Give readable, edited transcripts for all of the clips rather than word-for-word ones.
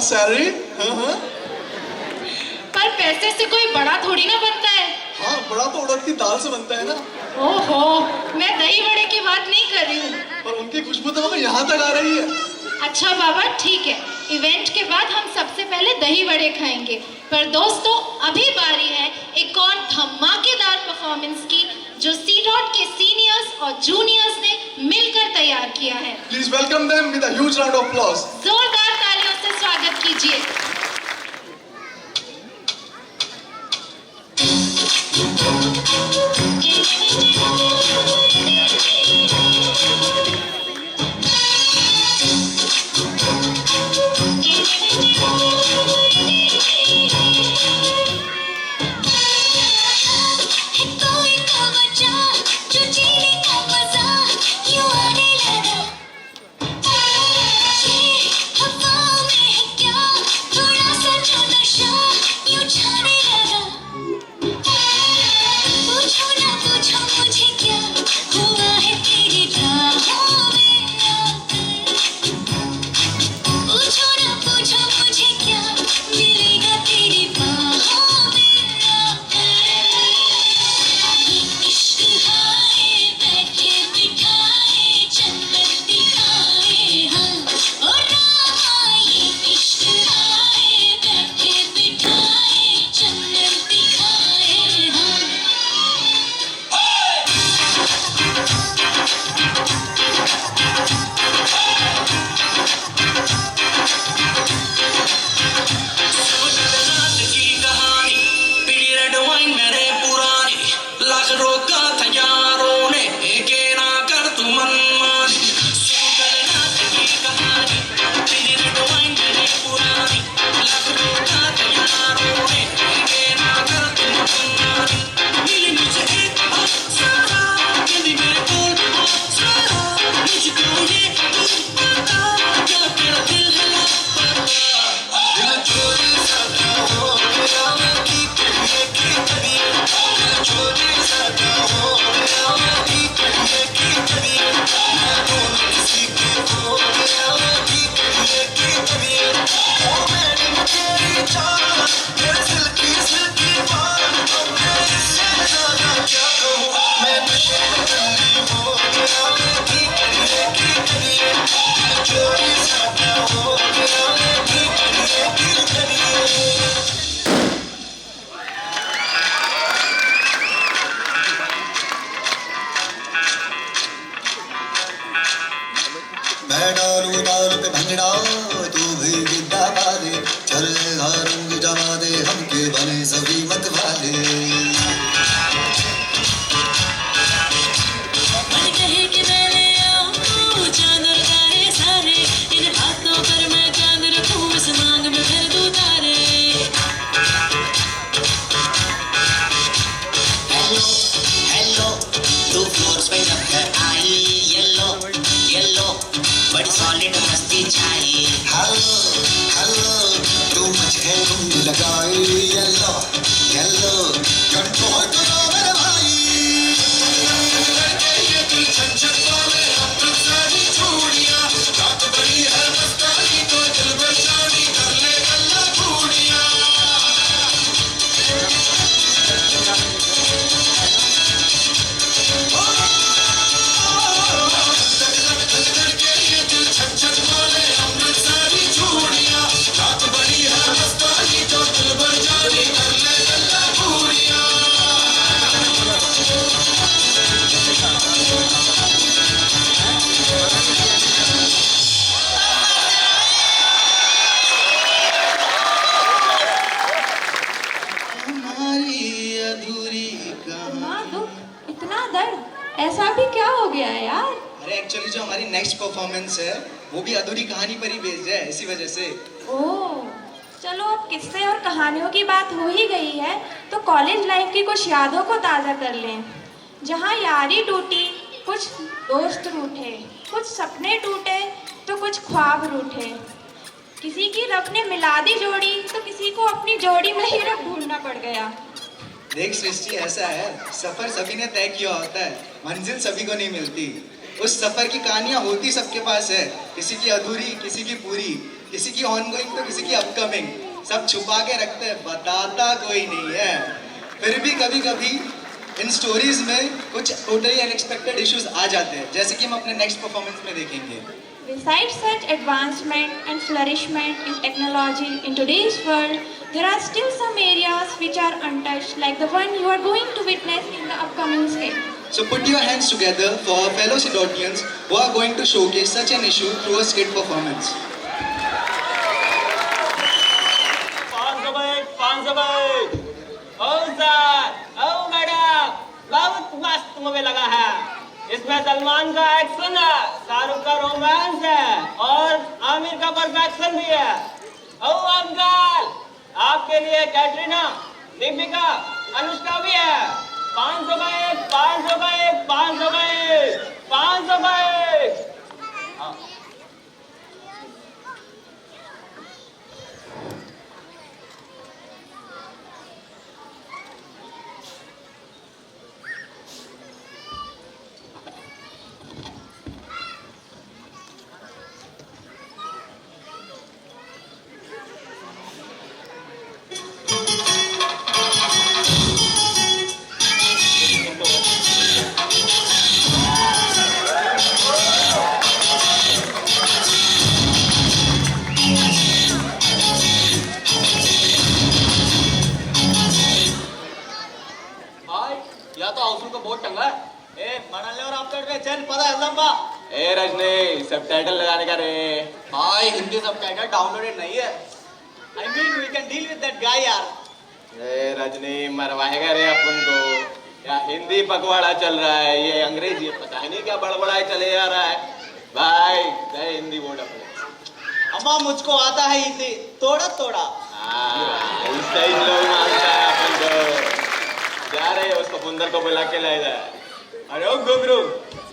Salary. हाँ। पर पैसे से कोई बड़ा थोड़ी ना बनता है। हाँ, बड़ा तो उड़द की दाल से बनता है ना। ओहो, मैं दही बड़े की बात नहीं कर रही हूँ। पर उनकी खुशबू तो हमें यहाँ तक आ रही है। अच्छा बाबा ठीक है, इवेंट के बाद हम सबसे पहले दही बड़े खाएंगे। पर दोस्तों अभी बारी है एक और धमाकेदार परफॉर्मेंस की, जो सी डॉट के सीनियर्स और जूनियर्स ने मिलकर तैयार किया है। Please welcome them with a huge round of applause. जोरदार तालियों से स्वागत कीजिए। मैं डालू ताल पे भंगड़ा तू भी गिद्दा बाले, चल रंग जमा दे हमके बने सभी मत वाले। मन कहे कि मैं ले आऊं चांद और तारे सारे, इन हाथों पर मैं चांद रखूं, इस मांग में भर दूं तारे। हेलो हेलो, तू फ्लोर्स पे जब कर आई, येलो येलो बड़ी सॉलिड मस्ती छाई। हेलो हेलो, तू मुझे ढूंढ लगाई, येलो येलो कंट्रोल करो मेरे भाई। ऐसा भी क्या हो गया है यार? अरे एक्चुअली जो हमारी नेक्स्ट परफॉर्मेंस है वो भी अधूरी कहानी पर ही बेस्ड है, इसी वजह से। ओह, चलो अब किस्से और कहानियों की बात हो ही गई है तो कॉलेज लाइफ की कुछ यादों को ताज़ा कर लें। जहाँ यारी टूटी, कुछ दोस्त रूठे, कुछ सपने टूटे तो कुछ ख्वाब रूठे। किसी की रब ने मिला दी जोड़ी तो किसी को अपनी जोड़ी में ही रब ढूंढना पड़ गया। देख सृष्टि, ऐसा है, सफर सभी ने तय किया होता है, मंजिल सभी को नहीं मिलती। उस सफर की कहानियां होती सबके पास है, किसी की अधूरी, किसी की पूरी। किसी की ऑनगोइंग तो किसी की अपकमिंग, सब छुपा के रखते हैं, बताता कोई नहीं है। फिर भी कभी कभी इन स्टोरीज में कुछ टोटली अनएक्सपेक्टेड इश्यूज आ जाते हैं, जैसे कि हम अपने नेक्स्ट परफॉर्मेंस में देखेंगे। Besides such advancement and flourishment in technology in today's world, there are still some areas which are untouched, like the one you are going to witness in the upcoming skit. So put your hands together for our fellow Sidonians who are going to showcase such an issue through a skit performance. 500 बाइट। ओ sir, ओ madam, बहुत मस्त movie लगा है। इसमें सलमान का action है, शाहरुख का रोमांस है और आमिर का परफेक्शन भी है। ओ अंकल, आपके लिए कैटरीना, दीपिका, अनुष्का भी है। 500 का एक, 500 का एक, 500 का एक, 500 का एक। ए रजनी, सबटाइटल लगाने का रे। भाई हिंदी सबटाइटल डाउनलोडेड नहीं है। I mean we can deal with that guy यार। ए रजनी, मरवाएगा रे अपन को। या हिंदी पकवाड़ा चल रहा है, ये अंग्रेजी पता है नहीं क्या बड़बड़ाई चले जा रहा है। भाई गए हिंदी बोर्ड अपने। अम्मा मुझको आता है हिंदी थोड़ा थोड़ा। ऐसा ही लोग मानता है अपन को। जा रहे उसको बुंदर को बुला के लाए जाए। अरे ओ घुंगरू,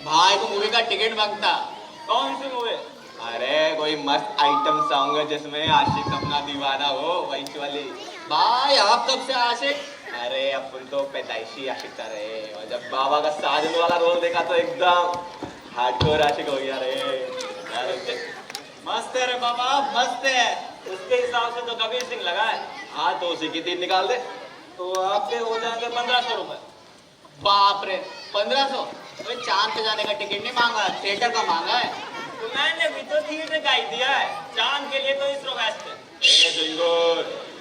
भाई को मूवी का टिकट मांगता। कौन सी मूवी? अरे कोई मस्त आइटम सॉन्ग है जिसमें आशिक अपना दीवाना हो, वही वाली। भाई आप कब से आशिक? अरे अपन तो पैदाइशी आशिक था रे, और जब बाबा का साजन वाला रोल देखा तो एकदम हार्डकोर आशिक हो गया रे। मस्त है रे बाबा, मस्त है। उसके हिसाब से तो कबीर सिंह लगा है। हाँ तो उसी की 3 निकाल दे। तो आपके हो जाएंगे 1500 रुपए। बाप रे 1500? तो चांद पे जाने का टिकट नहीं मांगा, थिएटर का मांगा है। तो मैंने भी तो थिएटर का ही दिया है, चांद के लिए तो इसरो बेस्ट है। ए सिंगूर,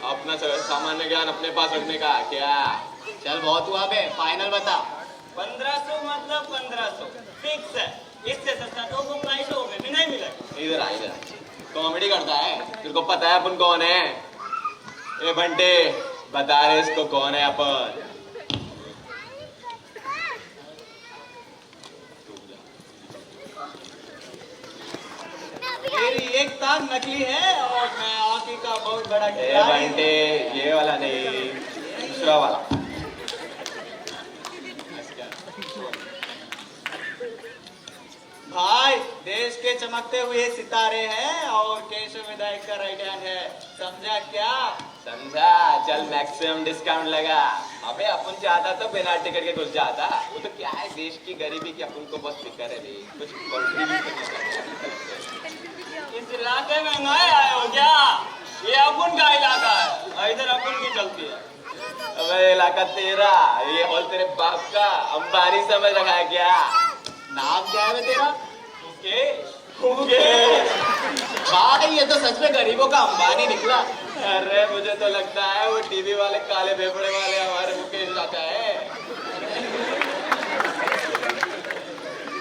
अपना सामान्य ज्ञान अपने पास रखने का क्या? चल बहुत हुआ बे, फाइनल बता। 1500 मतलब 1500 फिक्स है। इससे सस्ता तो वो 250 में भी नहीं मिलेगा। इधर आ, इधर कॉमेडी करता है। तेरे को पता है अपन कौन है? ए बंटे, बता रहे इसको कौन है अपन? मेरी एक तार नकली है और मैं आँखी का बहुत बड़ा ए खिलाड़ी बंटे, ये वाला नहीं, दूसरा वाला। भाई देश के चमकते हुए सितारे हैं और केशव विधायक का राइट हैंड है, समझा क्या? समझा। चल मैक्सिमम डिस्काउंट लगा। अबे अपन चाहता तो बिना टिकट के घुस जाता। वो तो क्या है, देश की गरीबी की अपन को बहुत फिक्र है रे, कुछ इस इलाके में नए आए हो क्या? ये अपन का इलाका है, इधर अपन की चलती है। अबे इलाका तेरा, ये हॉल तेरे बाप का, अंबानी समझ रखा है क्या? नाम क्या है तेरा? भाई ये तो सच में गरीबों का अंबानी निकला। अरे मुझे तो लगता है वो टीवी वाले काले फेफड़े वाले हमारे मुकेश चाचा है।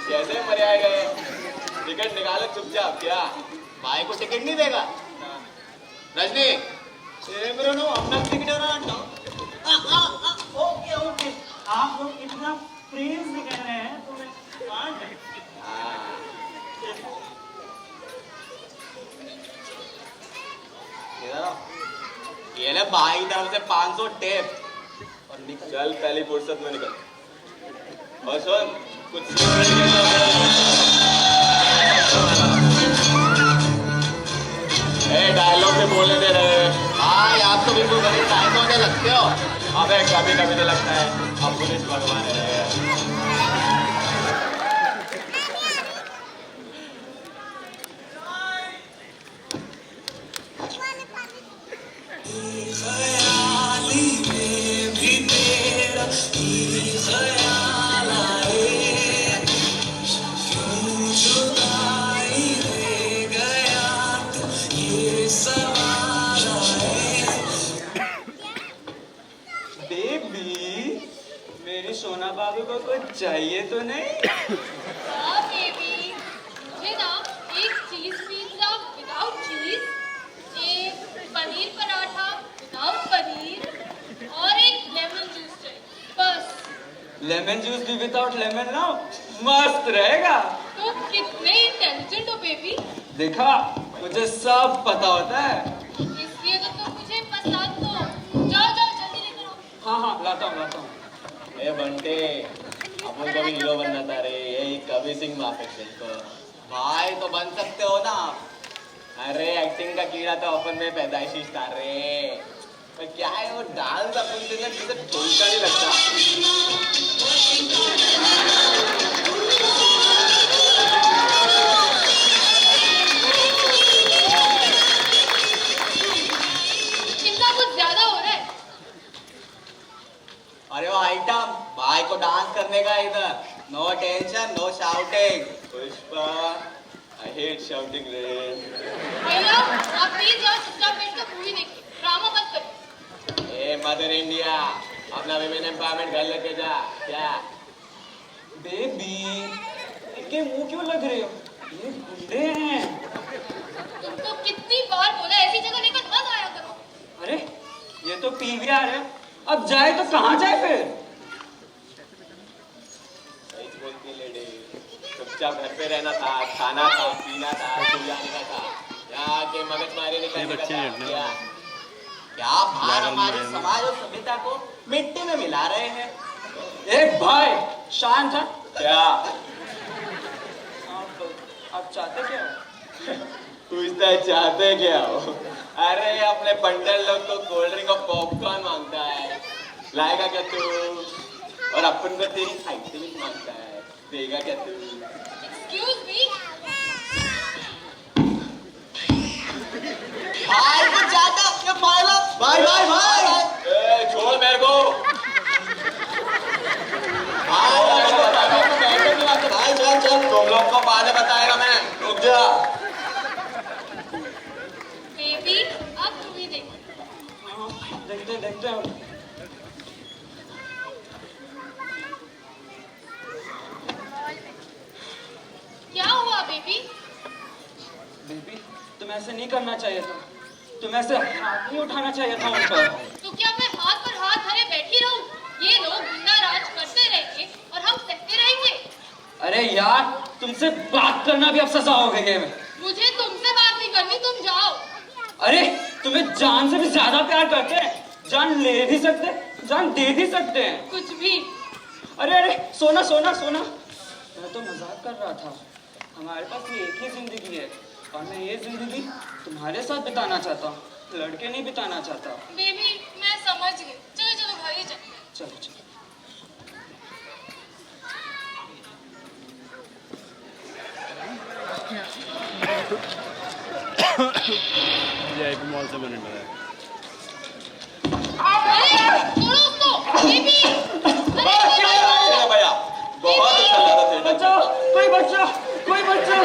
कैसे मरियाए गए? टिकट निकालो चुपचाप। क्या भाई को टिकट नहीं देगा? रजनी अपना टिकट ओके ओके, आप लोग इतना प्रेम से कह रहे हैं तो मैं ये ले भाई तरफ से 500 टेप। और निकल, पहली फुर्सत में निकल। और सुन कुछ डायलॉग में बोलने दे रहे। भाई आप तो बिल्कुल गरीब टाइम होने लगते हो। अबे कभी कभी तो लगता है अब पुलिस भगवान है। ख्याली में भी तेरा ही ख्याल आए, क्यों जुदाई ले गया तू, ये सवाल आए। बेबी, मेरी सोना बाबू को कुछ चाहिए तो नहीं? हाँ बेबी, मुझे ना एक चीज पिज्जा विदाउट चीज, एक पनीर पराठा विदाउट पनीर और एक लेमन जूस चाहिए बस। लेमन जूस भी विदाउट लेमन ना मस्त रहेगा। तो कितने इंटेलिजेंट हो बेबी। देखा, मुझे सब पता होता है। इसलिए तो तुम मुझे पसंद हो। जाओ जाओ जल्दी लेकर आओ। हाँ हाँ, लाता हूँ। ए बंटे, अपन को भी हीरो बनना था रे, यही कबीर सिंह माफिक को। भाई तो बन सकते हो ना आप। अरे एक्टिंग का कीड़ा तो अपन में पैदाइशी था रे। पर क्या है वो डांस अपन से किसी ठोका नहीं लगता। कितना कुछ ज्यादा हो रहा है। अरे वो आइटम, भाई को डांस करने का इधर। No tension, no shouting. Pushpa, I hate shouting रे। भैया आप प्लीज जाओ, चुपचाप बैठकर मूवी देखिए, ड्रामा मत करो। ए मदर इंडिया, अपना विमेन एम्पावरमेंट घर लेके जा। क्या बेबी, इनके मुंह क्यों लग रहे हो? ये गुंडे हैं। तुमको कितनी बार बोला ऐसी जगह लेकर मत आया करो। अरे ये तो पीवीआर है, अब जाए तो कहाँ जाए फिर? सही बोलती लेडी, चुपचाप घर पे रहना था, खाना था, पीना था, स्कूल जाने का था। यहाँ के मगजमारी नहीं करने का था। क्या भार हमारी समाज और सभ्यता को मिट्टी में मिला रहे हैं। एक भाई शांत है। क्या आप चाहते क्या हो? पूछता है चाहते क्या हो? अरे अपने पंडल लोग तो कोल्ड ड्रिंक और पॉपकॉर्न मांगता है, लाएगा क्या तू? और अपन को तेरी साइकिल मांगता है, देगा क्या तू? Excuse me. भाई कुछ ज्यादा ये फाइल भाई भाई भाई ए छोड़ मेरे को। भाई चल चल, तुम लोग को बाद में बताएगा मैं, रुक जा। बेबी अब मूवी देखो। देखते देखते हो। क्या हुआ बेबी? बेबी, तुम ऐसे नहीं करना चाहिए था। तुम ऐसे हाथ नहीं उठाना चाहिए था उन पर। तो क्या मैं हाथ पर हाथ धरे बैठी रहूं? ये लोग गुंडा राज करते रहेंगे और हम सहते रहेंगे। अरे यार, तुमसे बात करना भी अब सजा हो गई है। मुझे तुमसे बात नहीं करनी, तुम जाओ। अरे तुम्हें जान से भी ज्यादा प्यार करते हैं। जान ले भी सकते, जान दे भी सकते हैं। कुछ भी। अरे अरे, सोना सोना सोना, मैं तो मजाक कर रहा था। हमारे पास ये एक ही जिंदगी है और मैं ये जिंदगी तुम्हारे साथ बिताना चाहता हूँ, लड़के नहीं बिताना चाहता। बेबी मैं समझ गई, चलो चलो घर ही चलते हैं। चलो चलो। VIP मॉल से मैंने मिला है। अरे छोड़ो उसको। बेबी अरे भैया बहुत अच्छा लगा थिएटर। बचाओ, कोई बच्चा, कोई बच्चा।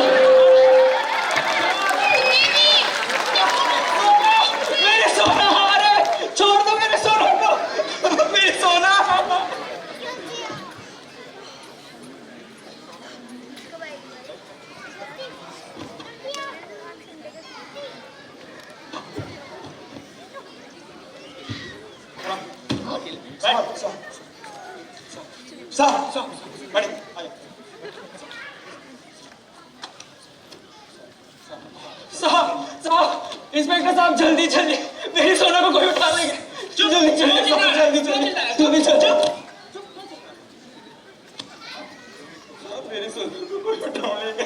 मेरे सोना, अरे छोड़ दो मेरे सोना को, मेरे सोना। साहब, इंस्पेक्टर साहब जल्दी जल्दी, मेरी सोना को कोई उठा लेंगे। जल्दी जल्दी जल्दी जल्दी जल्दी। मेरी सोना को कोई उठा लेंगे।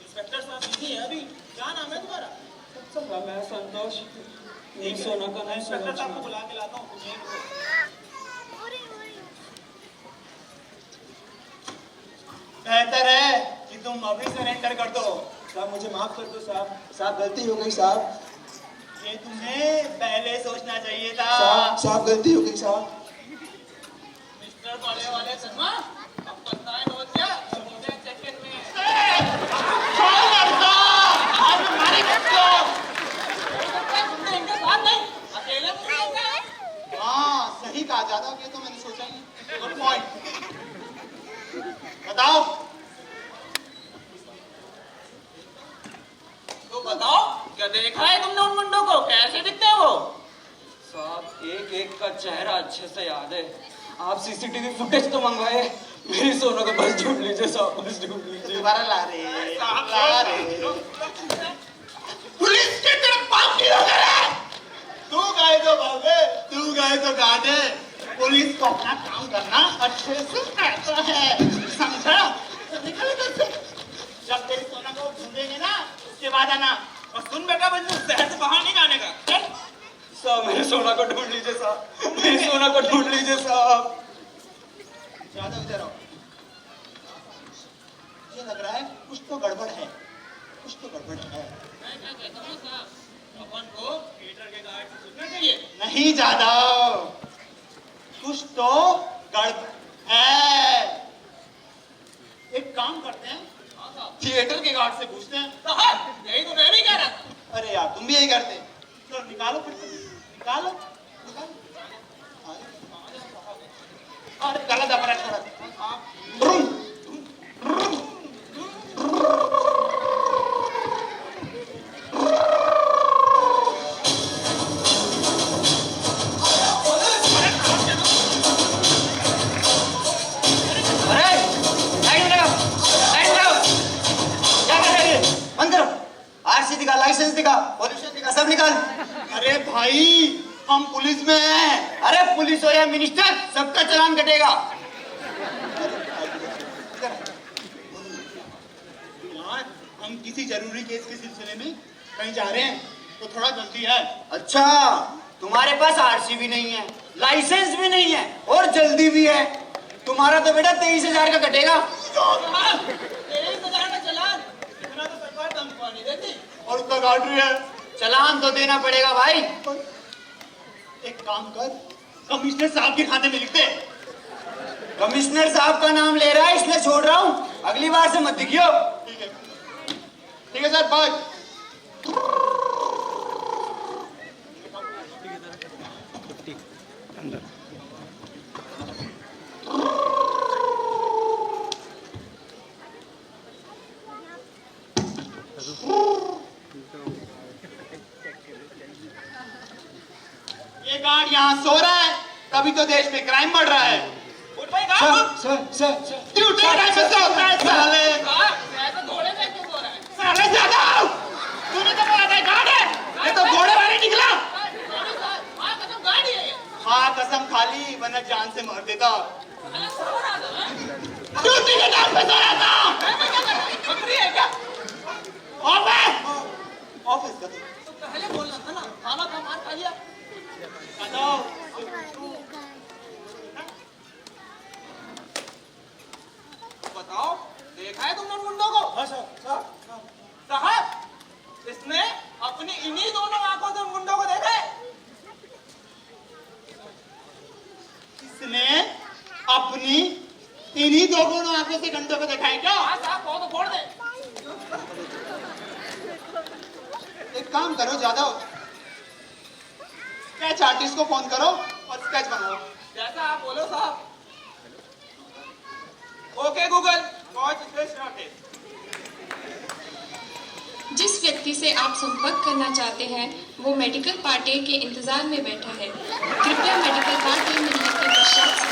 इंस्पेक्टर साहब बिजी है अभी, क्या नाम है तुम्हारा? मैं संतोष। नहीं सोना का नहीं, इंस्पेक्टर साहब को बुला के लाता हूँ। बेहतर है कि तुम अभी सरेंडर कर दो। साहब मुझे माफ कर दो साहब, साहब गलती हो गई साहब। ये तुम्हें पहले सोचना चाहिए था। साहब गलती हो गई साहब। मिस्टर बड़े वाले शर्मा, अब पता है हो गया, मुझे सेकंड में। आज हमारे बच्चों तुमने इनके साथ नहीं, अकेले में नहीं। हाँ सही कहा ज्यादा, ये तो मैंने सोचा ही। Good point. बताओ तो बताओ, क्या देखा है तुमने उन मुंडों को? कैसे दिखते हैं वो? साहब एक एक का चेहरा अच्छे से याद है। आप सीसीटीवी फुटेज तो मंगवाए, मेरी सोना को बस ढूंढ लीजिए साहब, बस ढूंढ लीजिए। दोबारा ला रहे। पुलिस की तरफ भाग क्यों रहे? तू गए तो भागे, तू गए तो गाड़े। पुलिस को अपना काम करना अच्छे से आता है, समझा? निकल इधर से। जब तेरी सोना को ढूंढेंगे ना, उसके बाद आना। और सुन बेटा, बस शहर से बाहर नहीं जाने का। चल। साहब मेरी सोना को ढूंढ लीजिए साहब, मेरी सोना को ढूंढ लीजिए साहब। ज्यादा इधर आओ। ये लग रहा है कुछ तो गड़बड़ है, कुछ तो गड़बड़ है। मैं क्या कहता हूँ साहब, अपन को थिएटर के गार्ड से पूछना चाहिए। नहीं ज्यादा, कुछ तो गड़बड़ है। एक काम करते हैं, थिएटर के गार्ड से पूछते हैं। साहब यही तो मैं भी कह रहा था। अरे यार तुम भी यही करते। तो निकालो फिर, निकालो। अरे गलत अपराध करा। आरसी दिखा, लाइसेंस दिखा, पॉल्यूशन दिखा, सब निकाल। अरे भाई हम पुलिस में हैं। अरे पुलिस हो या मिनिस्टर, सबका चालान कटेगा। यार हम किसी जरूरी केस के सिलसिले में कहीं जा रहे हैं, तो थोड़ा जल्दी है। अच्छा, तुम्हारे पास आरसी भी नहीं है, लाइसेंस भी नहीं है और जल्दी भी है। तुम्हारा तो बेटा 23,000 का कटेगा। 23,000 का चालान, इतना तो सरकार तनख्वाह नहीं देती। और उसका काट रही है। चालान तो देना पड़ेगा भाई। एक काम कर, कमिश्नर साहब के खाते में लिख दे। कमिश्नर साहब का नाम ले रहा है इसलिए छोड़ रहा हूँ, अगली बार से मत दिखियो। ठीक है सर, बाय। ये गार्ड यहाँ सो रहा है, तभी तो देश में क्राइम बढ़ रहा है। उठ भाई, कहाँ? सर ड्यूटी टाइम पे सो रहा है साले। ऐसे घोड़े से क्यों हो रहा है? साले ज्यादा, तूने तो बोला था गार्ड है, ये तो घोड़े वाले निकला। हाँ कसम गाड़ी है ये। हाँ कसम खाली, वरना जान से मार देता। अरे सो रहा था। ड्यूटी के टाइम पे सो रहा था। मैं क्या कर रहा हूँ? बकरी है क्या? ऑफिस का तो पहले बोलना था ना, खाना का मार खा लिया। बताओ। बताओ, देखा है तुमने मुंडों को? साहब, इसने अपनी इन्हीं दोनों आंखों से मुंडों को देखा है। इसने अपनी इन्हीं दोनों आंखों से घंटों को देखा है क्या? हाँ साहब, कहो तो फोड़ दे। एक काम करो, ज्यादा स्केच आर्टिस्ट को फोन करो और स्केच बनाओ। जैसा आप बोलो साहब। Okay Google, watch this artist. जिस व्यक्ति से आप संपर्क करना चाहते हैं वो मेडिकल पार्टी के इंतजार में बैठा है। कृपया मेडिकल पार्टी मिलने के पश्चात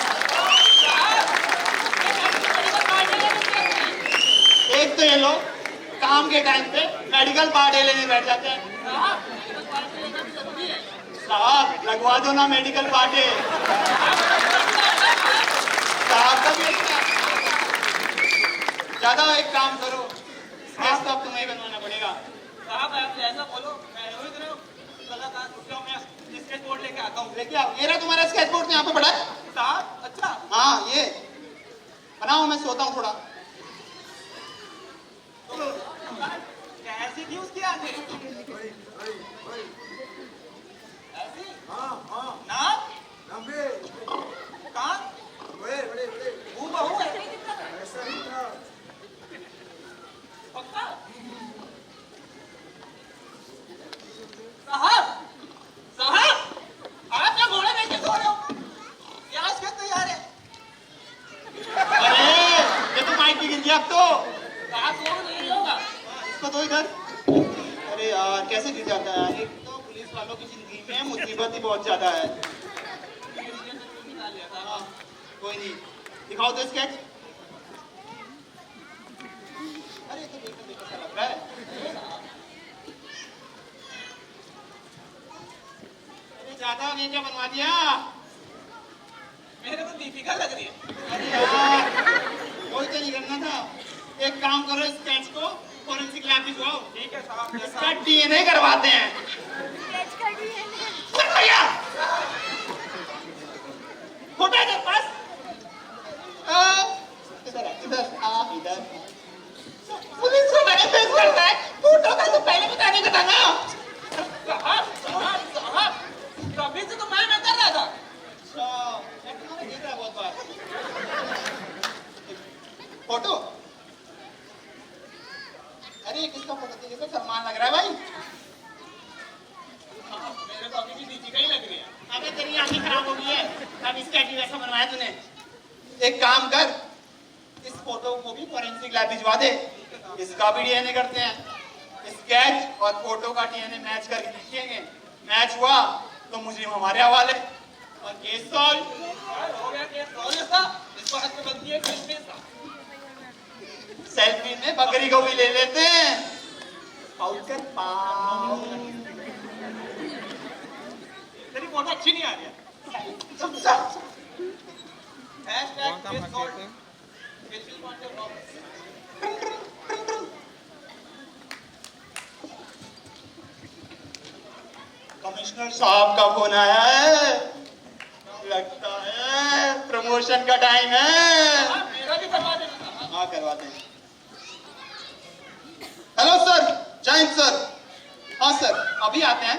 एक तो ये लोग काम के टाइम पे मेडिकल पार्टी लेने बैठ जाते हैं। साहब लगवा दो ना मेडिकल पार्टी। साहब का भी ज्यादा एक काम करो, स्केच तो अब तुम्हें ही बनवाना पड़ेगा। साहब आप जैसा बोलो, मैं रोहित रहा हूँ, कलाकार रुक जाओ, मैं स्केच बोर्ड लेके आता हूँ। लेके आओ, मेरा तुम्हारा स्केच बोर्ड यहाँ पे पड़ा है। साहब अच्छा, हाँ ये बनाओ, मैं सोता हूँ थोड़ा। कैसी थी उसकी आंखें? की जिंदगी में मुसीबत ही बहुत ज्यादा है। हाँ, कोई नहीं, दिखाओ तो स्केच। अरे ये तो देखो देखो सा लग रहा है। अरे ज्यादा ने क्या बनवा दिया? मेरे को दीपिका लग रही है। अरे यार, कोई तो नहीं करना था। एक काम करो, स्केच को फोरेंसिक लैब भिजवाओ। ठीक है साहब। इसका डीएनए करवाते हैं। भैया फोटो है तेरे पास? इधर पुलिस को मैंने फेस करना है। फोटो का तो पहले बताने का था ना। साहब कभी से तो मैं कर रहा था। अच्छा, मैं तुम्हारा देख रहा बहुत बार। फोटो? अरे ये किसका फोटो है? ये तो सलमान लग रहा है भाई। मेरे को अभी भी दीपिका ही लग रही है। अबे तेरी आंखें खराब हो गई है। अब इसका भी वैसा बनवाया तूने। एक काम कर, इस फोटो को भी फोरेंसिक लैब भिजवा दे। इसका भी डीएनए करते हैं। स्केच और फोटो का डीएनए मैच करके देखेंगे। मैच हुआ तो मुजरिम हमारे हवाले और केस सॉल्व। हो गया केस सॉल्व था। इसको हाथ में बंदी है केस में था। सेल्फी में बकरी को भी ले लेते हैं। पाउच कर पाउ। तेरी फोटो अच्छी नहीं आ रही है। Hashtag case solve. Case solve. Commissioner साहब का फोन आया है। लगता है प्रमोशन का टाइम है। मेरा भी करवा देना। हाँ करवाते हैं। हेलो सर, जय हिंद सर। हाँ सर, अभी आते हैं।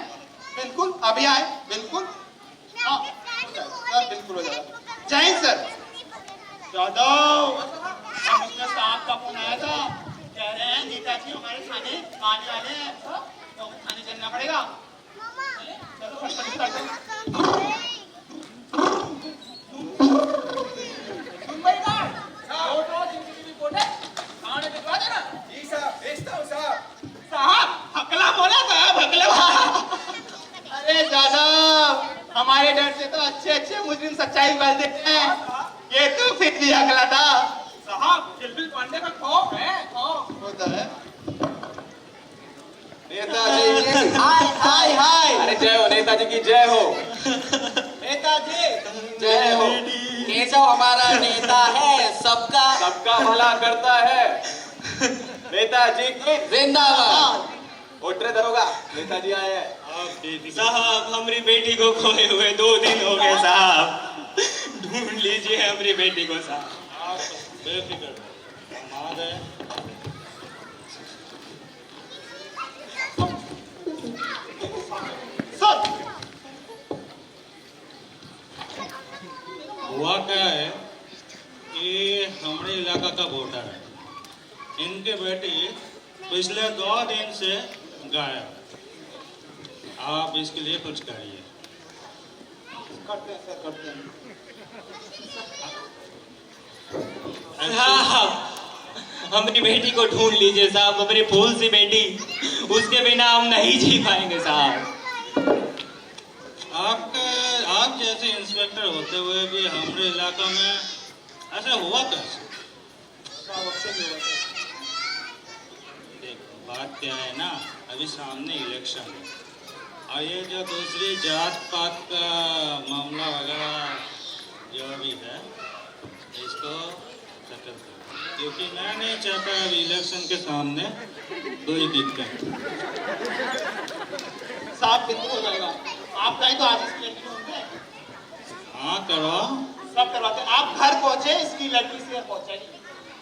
बिल्कुल अभी आए, बिल्कुल। हाँ सर, बिल्कुल हो जाएगा। जय हिंद सर। जादव, कमिश्नर साहब का फोन आया था। कह रहे हैं नेताजी हमारे थाने आने वाले हैं, तो थाने चलना पड़ेगा। चलो फटाफट स्टार्ट करो। हकला बोला था, हकला। अरे जादव, हमारे डर से तो अच्छे अच्छे मुस्लिम सच्चाई बोल देते हैं। ये तो फिर भी हकला था। साहब किलबिल पांडे का खौफ है, खौफ होता है। नेताजी हाय हाय हाय। अरे जय हो नेताजी की जय हो। नेताजी जय हो। केशव हमारा नेता है, सबका भला करता है। नेताजी की जिंदाबाद। उठरे दरोगा, नेताजी आए हैं। साहब हमारी बेटी को खोए हुए 2 दिन हो गए साहब। ढूंढ लीजिए हमारी बेटी को साहब। बेफिक्र हुआ क्या है कि हमारे इलाका का वोटर है, इनके बेटी पिछले 2 दिन से गायब है। आप इसके लिए कुछ करिए। करते हैं सर, करते हैं। साहब हमारी बेटी को ढूंढ लीजिए साहब। हमारी फूल सी बेटी, उसके बिना हम नहीं जी पाएंगे साहब। आप जैसे इंस्पेक्टर होते हुए भी हमारे इलाका में ऐसा हुआ कैसे? देखो बात क्या है ना, अभी सामने इलेक्शन है और ये जो दूसरी जात पात का मामला वगैरह जो भी है इसको सेटल करो, क्योंकि मैं नहीं चाहता अभी इलेक्शन के सामने कोई दिक्कत। साहब बिल्कुल हो जाएगा। आप कहीं तो आज इसकी लड़की ढूंढते हैं। हाँ करवाओ। सब करवाते हैं। आप घर पहुंचे, इसकी लड़की से पहुंचाएगी।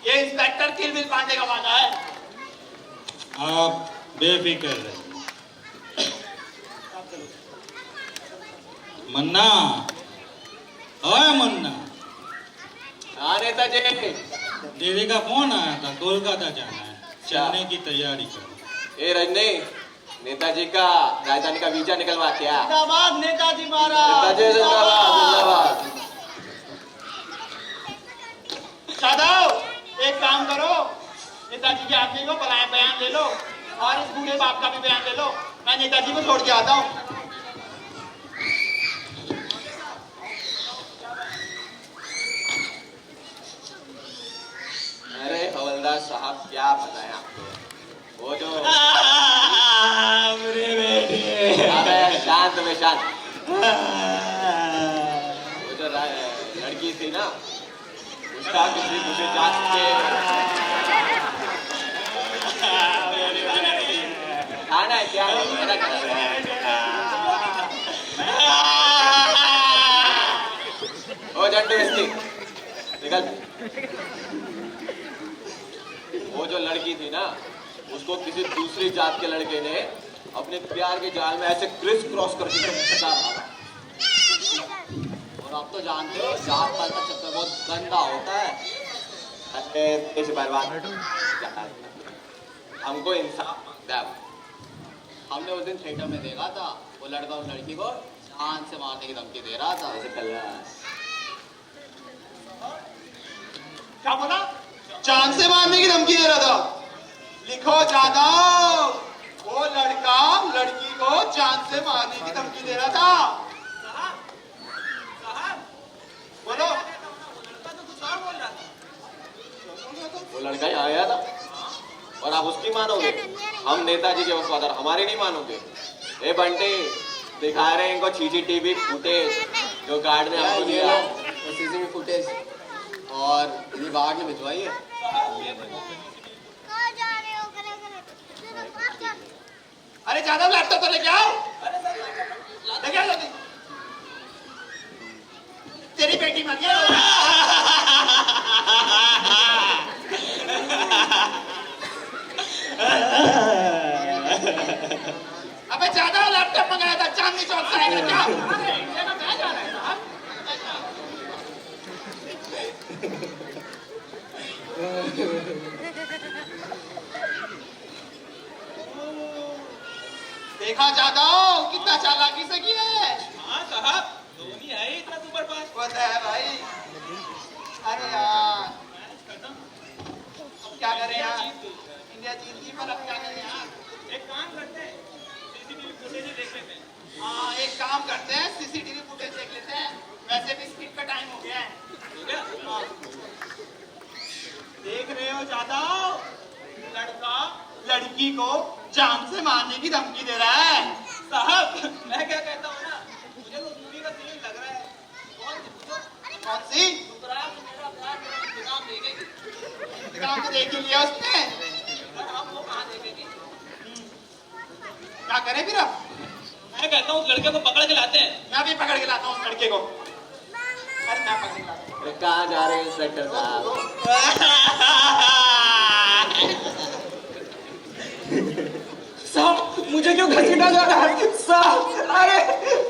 ये इंस्पेक्टर किलबिल पांडे का वादा है। आप बेफिक्र रहे। मन्ना, ओए मन्ना। हाँ नेताजी। दीदी का फोन आया था, कोलकाता जाना है, चलने की तैयारी करो। ए रजनी, नेताजी का राजधानी का वीजा निकलवा क्या? जिंदाबाद नेताजी महाराज। नेताजी जिंदाबाद, जिंदाबाद। जादव एक काम करो, नेताजी के आदमी को बयान ले लो और इस बूढ़े बाप का भी बयान ले लो। मैं नेताजी को छोड़ के आता हूँ। शांत में शांत। वो जो लड़की थी ना, उसका किसी दूसरे जात के खाना है क्या? मेरा ओ जंटू इसकी निकल। वो जो लड़की थी ना, उसको किसी दूसरी जात के लड़के ने अपने प्यार के जाल में ऐसे क्रिस क्रॉस करके फंसा रहा था। और आप तो जानते हो जात पात का चक्कर बहुत गंदा होता है। अरे इस बर्बाद हमको इंसाफ मांगता है। हमने उस दिन थिएटर में देखा था, वो लड़का उस लड़की को जान से मारने की धमकी दे रहा था। ऐसे कल क्या बोला? जान से मारने की धमकी दे रहा था। लिखो जादव, वो लड़का लड़की को जान से मारने की धमकी दे रहा था। बोलो। वो लड़का यहाँ आया था और आप उसकी मानोगे? हम नेताजी के वफादार हमारी नहीं मानोगे? ए बंटे, दिखा रहे हैं इनको सीसीटीवी फुटेज जो गार्ड ने हमको दिया। सीसीटीवी फुटेज और ये गार्ड ने भिजवाई है। अरे जादव लैपटॉप तो लेके आओ। लेके आओ जल्दी। तेरी बेटी मर गई। अबे जादव लैपटॉप मंगाया था चांदनी चौक से। क्या देखा जादव कितना चालाकी से किया है। हाँ साहब, धोनी है ही इतना सुपर फास्ट। होता है भाई। अरे यार क्या करें यार, इंडिया जीती पर अब क्या करें यार। एक काम करते हैं, सीसीटीवी फुटेज देख लेते हैं। हाँ एक काम करते हैं, सीसीटीवी फुटेज देख लेते हैं। वैसे भी स्पीड का टाइम हो गया है। ठीक है? हाँ। देख रहे हो जादव, लड़का लड़की को जान से मारने की धमकी दे रहा है। साहब, मैं क्या कहता हूँ ना, मुझे तो मूवी का सीन लग रहा है। कौन सी? इंतकाम तो देख ही लिया उसने। हम वो कहाँ देखेंगे? क्या करें फिर अब? मैं कहता हूँ उस लड़के को पकड़ के लाते हैं। मैं भी पकड़ के लाता हूँ उस लड़के को। अरे मैं पकड़ के लाता हूँ। कहाँ जा रहे हैं इंस्पेक्टर साहब? साहब, मुझे क्यों घसीटा जा रहा है? साहब, अरे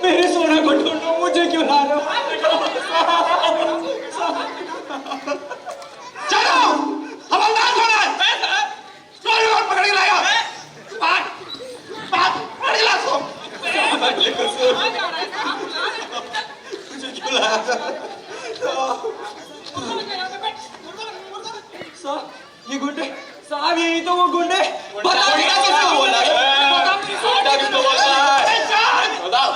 मेरे सोना को ढूंढो, मुझे क्यों ला रहे हो? चलो, हवलदार कौन है? चोरी और पकड़ के लाया। बात पकड़ के ला उसको। मुझे क्यों लाया? साहब, ये गुंडे, साहब यही तो वो गुंडे। बताओ किसको बोला है? किसको बोला है? बताओ।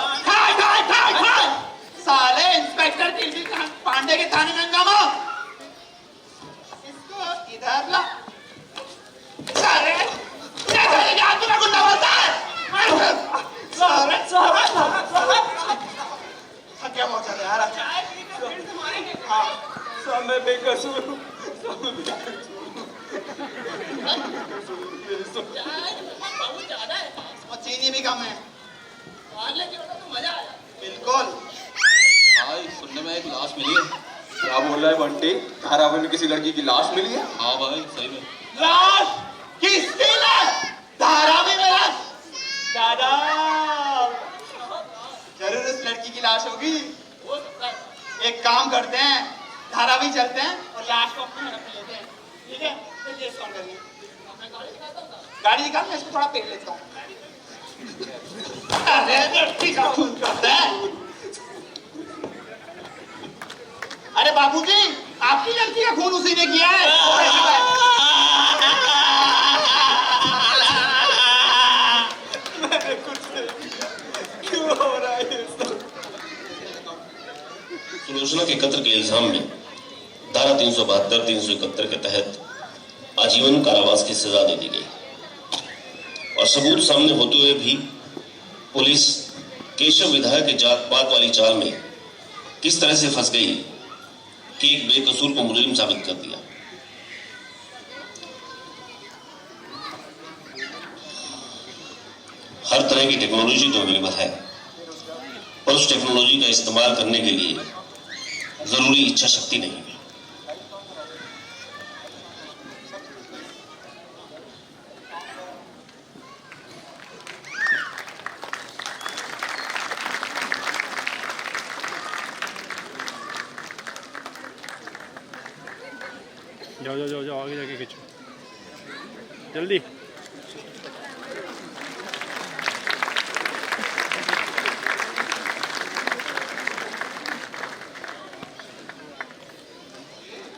साले इंस्पेक्टर दिल्ली पांडे के थाने में हंगामा। इसको इधर ला। साले क्या तूने गुंडा बोलता है? साले क्या बहुत ज्यादा यार। हाँ साहब मैं बेकसूर हूँ। और चीनी भी कम है। बिल्कुल। भाई सुनने में एक लाश मिली है। क्या बोल रहा है बंटी? धारावी में किसी लड़की की लाश मिली है? हाँ भाई सही में। लाश? किसकी लाश? धारावी में लाश? दादा जरूर उस लड़की की लाश होगी। एक काम करते हैं, धारावी चलते हैं और लाश को अपने रख लेते हैं। ठीक है? फिर केस कौन करेंगे? गाड़ी निकाल, मैं इसको थोड़ा पेट लेता हूँ। अरे लड़की का खून करता है। अरे बाबूजी, आपकी लड़की का खून उसी ने किया है। क्यों हो रहा है ये सब? सुलोचना के कत्ल के इल्जाम में धारा 372, 371 के तहत आजीवन कारावास की सजा दे दी गई और सबूत सामने होते हुए भी पुलिस केशव विधायक के जात पात वाली चाल में किस तरह से फंस गई कि एक बेकसूर को मुजरिम साबित कर दिया। हर तरह की टेक्नोलॉजी तो अवेलेबल है, पर उस टेक्नोलॉजी का इस्तेमाल करने के लिए जरूरी इच्छा शक्ति नहीं है। जाओ जाओ जाओ जाओ आगे जाके खींचो जल्दी।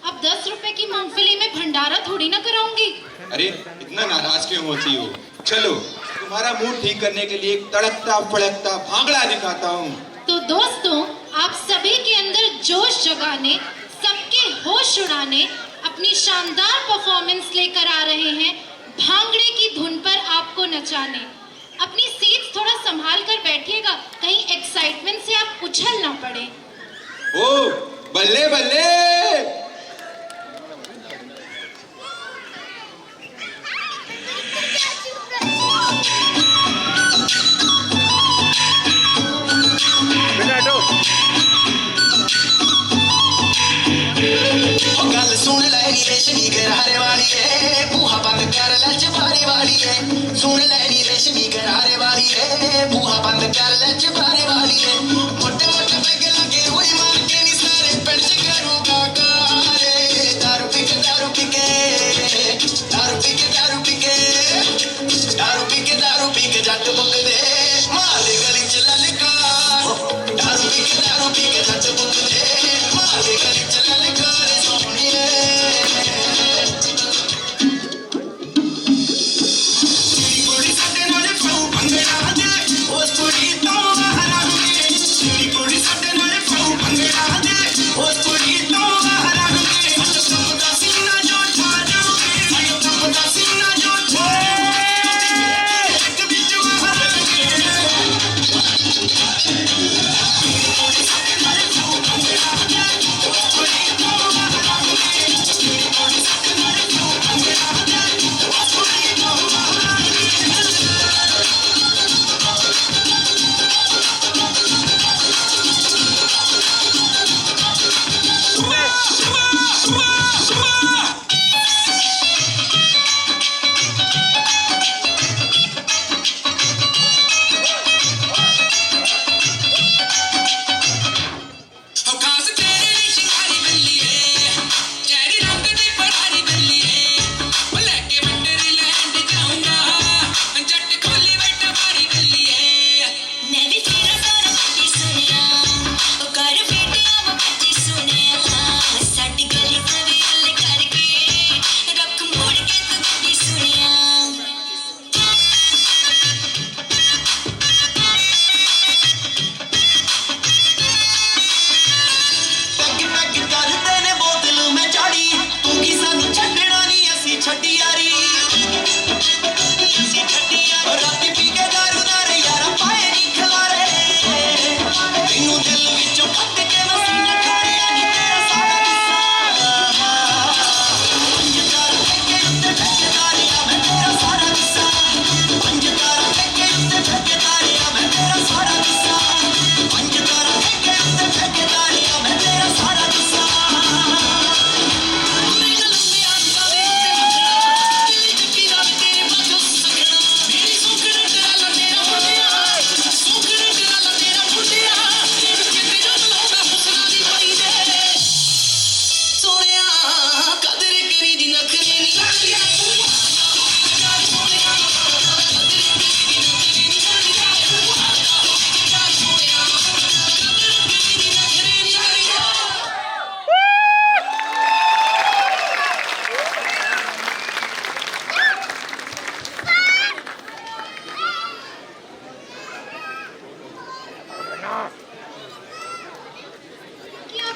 अब 10 रुपए की मूंगफली में भंडारा थोड़ी ना कराऊंगी। अरे इतना नाराज क्यों होती हो? चलो तुम्हारा मूड ठीक करने के लिए एक तड़कता फड़कता भांगड़ा दिखाता हूँ। तो दोस्तों, आप सभी के अंदर जोश जगाने, सबके होश उड़ाने अपनी शानदार परफॉर्मेंस लेकर आ रहे हैं भांगड़े की धुन पर आपको नचाने। अपनी सीट थोड़ा संभाल कर बैठिएगा, कहीं एक्साइटमेंट से आप उछल ना पड़े। ओ बल्ले बल्ले। गल सुन लैनी रेशमी गरारे वाली है, बूहा बंद कर लच बारी वाली है। सुन लैनी रेशमी गरारे वाली है, बूहा बंद कर लच बारी वाली है। मोटे मोटे पैग लगे हुई मार के नी सारे पिंड च करूंगा गारे। दारू पी के दारू पी के दारू पी के दारू पी के दारू पी के दारू पी के जट बुक दे मार दे गली च ललकार। दारू पी के जट बुक दे मार दे गली च ललकार।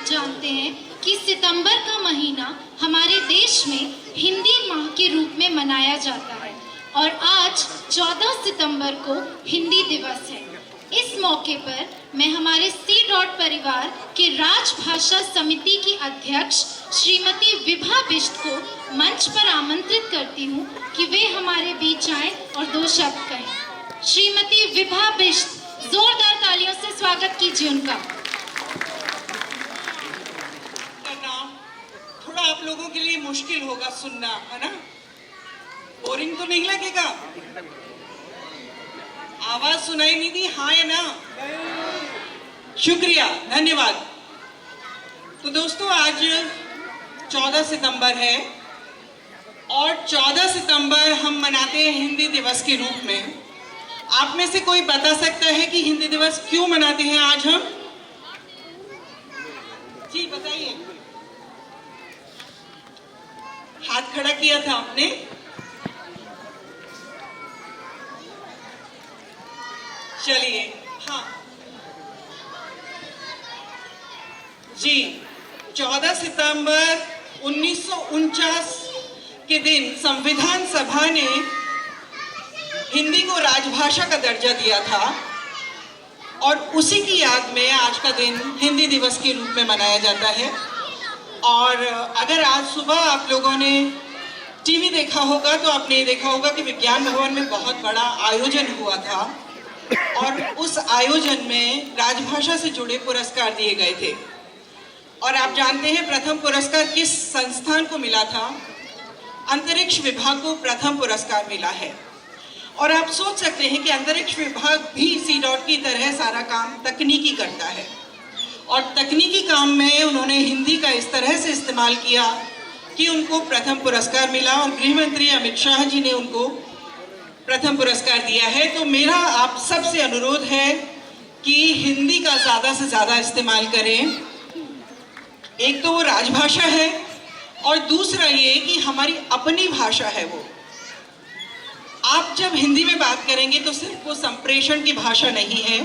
जानते हैं कि सितंबर का महीना हमारे देश में हिंदी माह के रूप में मनाया जाता है और आज 14 सितंबर को हिंदी दिवस है। इस मौके पर मैं हमारे सी डॉट परिवार के राजभाषा समिति की अध्यक्ष श्रीमती विभा बिष्ट को मंच पर आमंत्रित करती हूँ कि वे हमारे बीच आए और 2 शब्द कहें। श्रीमती विभा बिष्ट, जोरदार तालियों से स्वागत कीजिए उनका। थोड़ा आप लोगों के लिए मुश्किल होगा सुनना, है ना? बोरिंग तो नहीं लगेगा? आवाज सुनाई नहीं दी, हाँ या ना? शुक्रिया, धन्यवाद। तो दोस्तों, आज 14 सितंबर है और 14 सितंबर हम मनाते हैं हिंदी दिवस के रूप में। आप में से कोई बता सकता है कि हिंदी दिवस क्यों मनाते हैं आज हम? जी बताइए। हाथ खड़ा किया था आपने। चलिए, हाँ जी, 14 सितंबर 1949 के दिन संविधान सभा ने हिंदी को राजभाषा का दर्जा दिया था और उसी की याद में आज का दिन हिंदी दिवस के रूप में मनाया जाता है। और अगर आज सुबह आप लोगों ने टीवी देखा होगा तो आपने देखा होगा कि विज्ञान भवन में बहुत बड़ा आयोजन हुआ था और उस आयोजन में राजभाषा से जुड़े पुरस्कार दिए गए थे। और आप जानते हैं प्रथम पुरस्कार किस संस्थान को मिला था? अंतरिक्ष विभाग को प्रथम पुरस्कार मिला है। और आप सोच सकते हैं कि अंतरिक्ष विभाग भी सी डॉट की तरह सारा काम तकनीकी करता है और तकनीकी काम में उन्होंने हिंदी का इस तरह से इस्तेमाल किया कि उनको प्रथम पुरस्कार मिला और गृह मंत्री अमित शाह जी ने उनको प्रथम पुरस्कार दिया है। तो मेरा आप सबसे अनुरोध है कि हिंदी का ज़्यादा से ज़्यादा इस्तेमाल करें। एक तो वो राजभाषा है और दूसरा ये कि हमारी अपनी भाषा है। वो आप जब हिंदी में बात करेंगे तो सिर्फ वो संप्रेषण की भाषा नहीं है,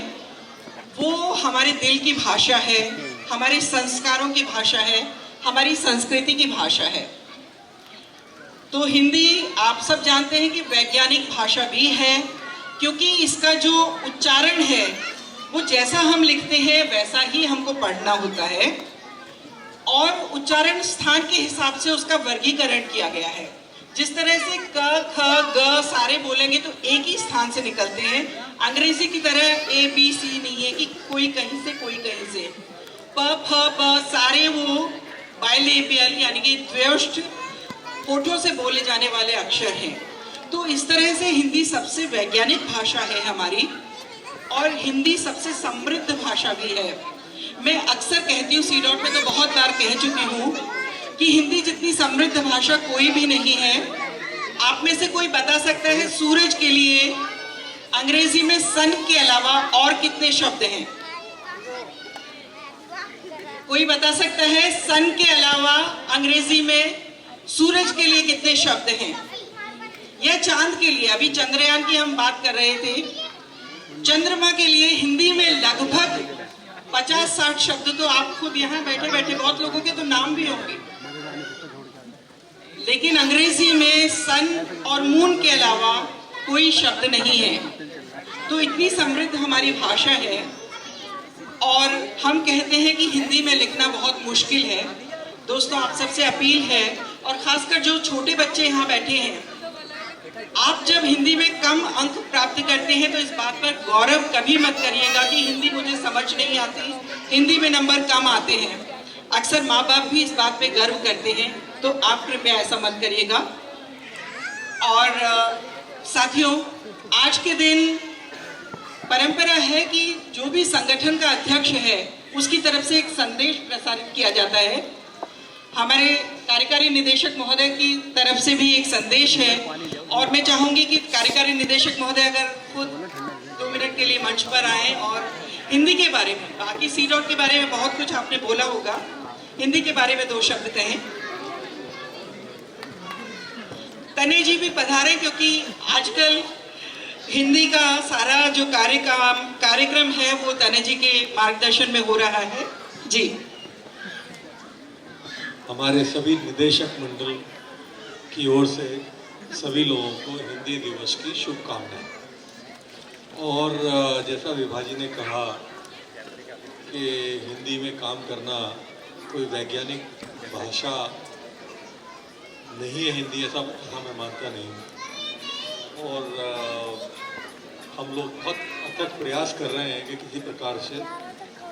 वो हमारे दिल की भाषा है, हमारे संस्कारों की भाषा है, हमारी संस्कृति की भाषा है। तो हिंदी आप सब जानते हैं कि वैज्ञानिक भाषा भी है, क्योंकि इसका जो उच्चारण है वो जैसा हम लिखते हैं वैसा ही हमको पढ़ना होता है और उच्चारण स्थान के हिसाब से उसका वर्गीकरण किया गया है। जिस तरह से क ख ग सारे बोलेंगे तो एक ही स्थान से निकलते हैं। अंग्रेजी की तरह ए बी सी नहीं है कि कोई कहीं से कोई कहीं से। प फ ब सारे वो बाइलेबियल यानी कि द्वयोष्ठ होठों से बोले जाने वाले अक्षर हैं। तो इस तरह से हिंदी सबसे वैज्ञानिक भाषा है हमारी और हिंदी सबसे समृद्ध भाषा भी है। मैं अक्सर कहती हूँ, सी डॉट में तो बहुत बार कह चुकी हूँ कि हिंदी जितनी समृद्ध भाषा कोई भी नहीं है। आप में से कोई बता सकता है सूरज के लिए अंग्रेजी में सन के अलावा और कितने शब्द हैं? कोई बता सकता है सन के अलावा अंग्रेजी में सूरज के लिए कितने शब्द हैं? या चांद के लिए, अभी चंद्रयान की हम बात कर रहे थे, चंद्रमा के लिए हिंदी में लगभग 50-60 शब्द तो आप खुद यहाँ बैठे बैठे बहुत लोगों के तो नाम भी होंगे। लेकिन अंग्रेजी में सन और मून के अलावा कोई शब्द नहीं है। तो इतनी समृद्ध हमारी भाषा है और हम कहते हैं कि हिंदी में लिखना बहुत मुश्किल है। दोस्तों, आप सबसे अपील है और खासकर जो छोटे बच्चे यहाँ बैठे हैं, आप जब हिंदी में कम अंक प्राप्त करते हैं तो इस बात पर गौरव कभी मत करिएगा कि हिंदी मुझे समझ नहीं आती, हिंदी में नंबर कम आते हैं। अक्सर माँ बाप भी इस बात पे गर्व करते हैं, तो आप कृपया ऐसा मत करिएगा। और साथियों, आज के दिन परंपरा है कि जो भी संगठन का अध्यक्ष है उसकी तरफ से एक संदेश प्रसारित किया जाता है। हमारे कार्यकारी निदेशक महोदय की तरफ से भी एक संदेश है और मैं चाहूंगी कि कार्यकारी निदेशक महोदय अगर खुद 2 मिनट के लिए मंच पर आए और हिंदी के बारे में, बाकी सी डॉट के बारे में बहुत कुछ आपने बोला होगा, हिंदी के बारे में 2 शब्द कहें। तने जी भी पधारें क्योंकि आजकल हिंदी का सारा जो कार्यक्रम है वो तने जी के मार्गदर्शन में हो रहा है। जी, हमारे सभी निदेशक मंडल की ओर से सभी लोगों को हिंदी दिवस की शुभकामनाएं। और जैसा विभाजी ने कहा कि हिंदी में काम करना कोई वैज्ञानिक भाषा नहीं है हिंदी, ऐसा मैं मानता नहीं। और हम लोग बहुत अथक प्रयास कर रहे हैं कि किसी प्रकार से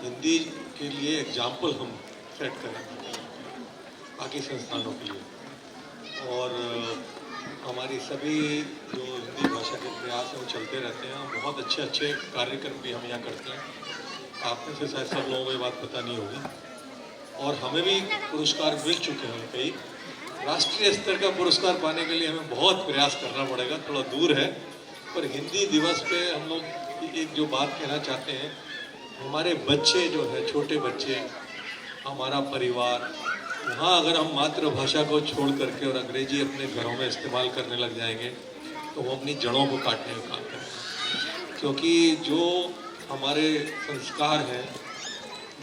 हिंदी के लिए एग्जाम्पल हम सेट करें बाकी संस्थानों के लिए। और हमारी सभी जो हिंदी भाषा के प्रयास हैं वो चलते रहते हैं। हम बहुत अच्छे अच्छे कार्यक्रम भी हम यहाँ करते हैं। आप में से शायद सब लोगों को ये बात पता नहीं होगी। और हमें भी पुरस्कार मिल चुके हैं कई। राष्ट्रीय स्तर का पुरस्कार पाने के लिए हमें बहुत प्रयास करना पड़ेगा, थोड़ा दूर है। पर हिंदी दिवस पे हम लोग एक जो बात कहना चाहते हैं, हमारे बच्चे जो है, छोटे बच्चे, हमारा परिवार, वहाँ अगर हम मातृभाषा को छोड़ करके और अंग्रेजी अपने घरों में इस्तेमाल करने लग जाएंगे तो वो अपनी जड़ों को काटने का काम करेंगे। क्योंकि जो हमारे संस्कार हैं,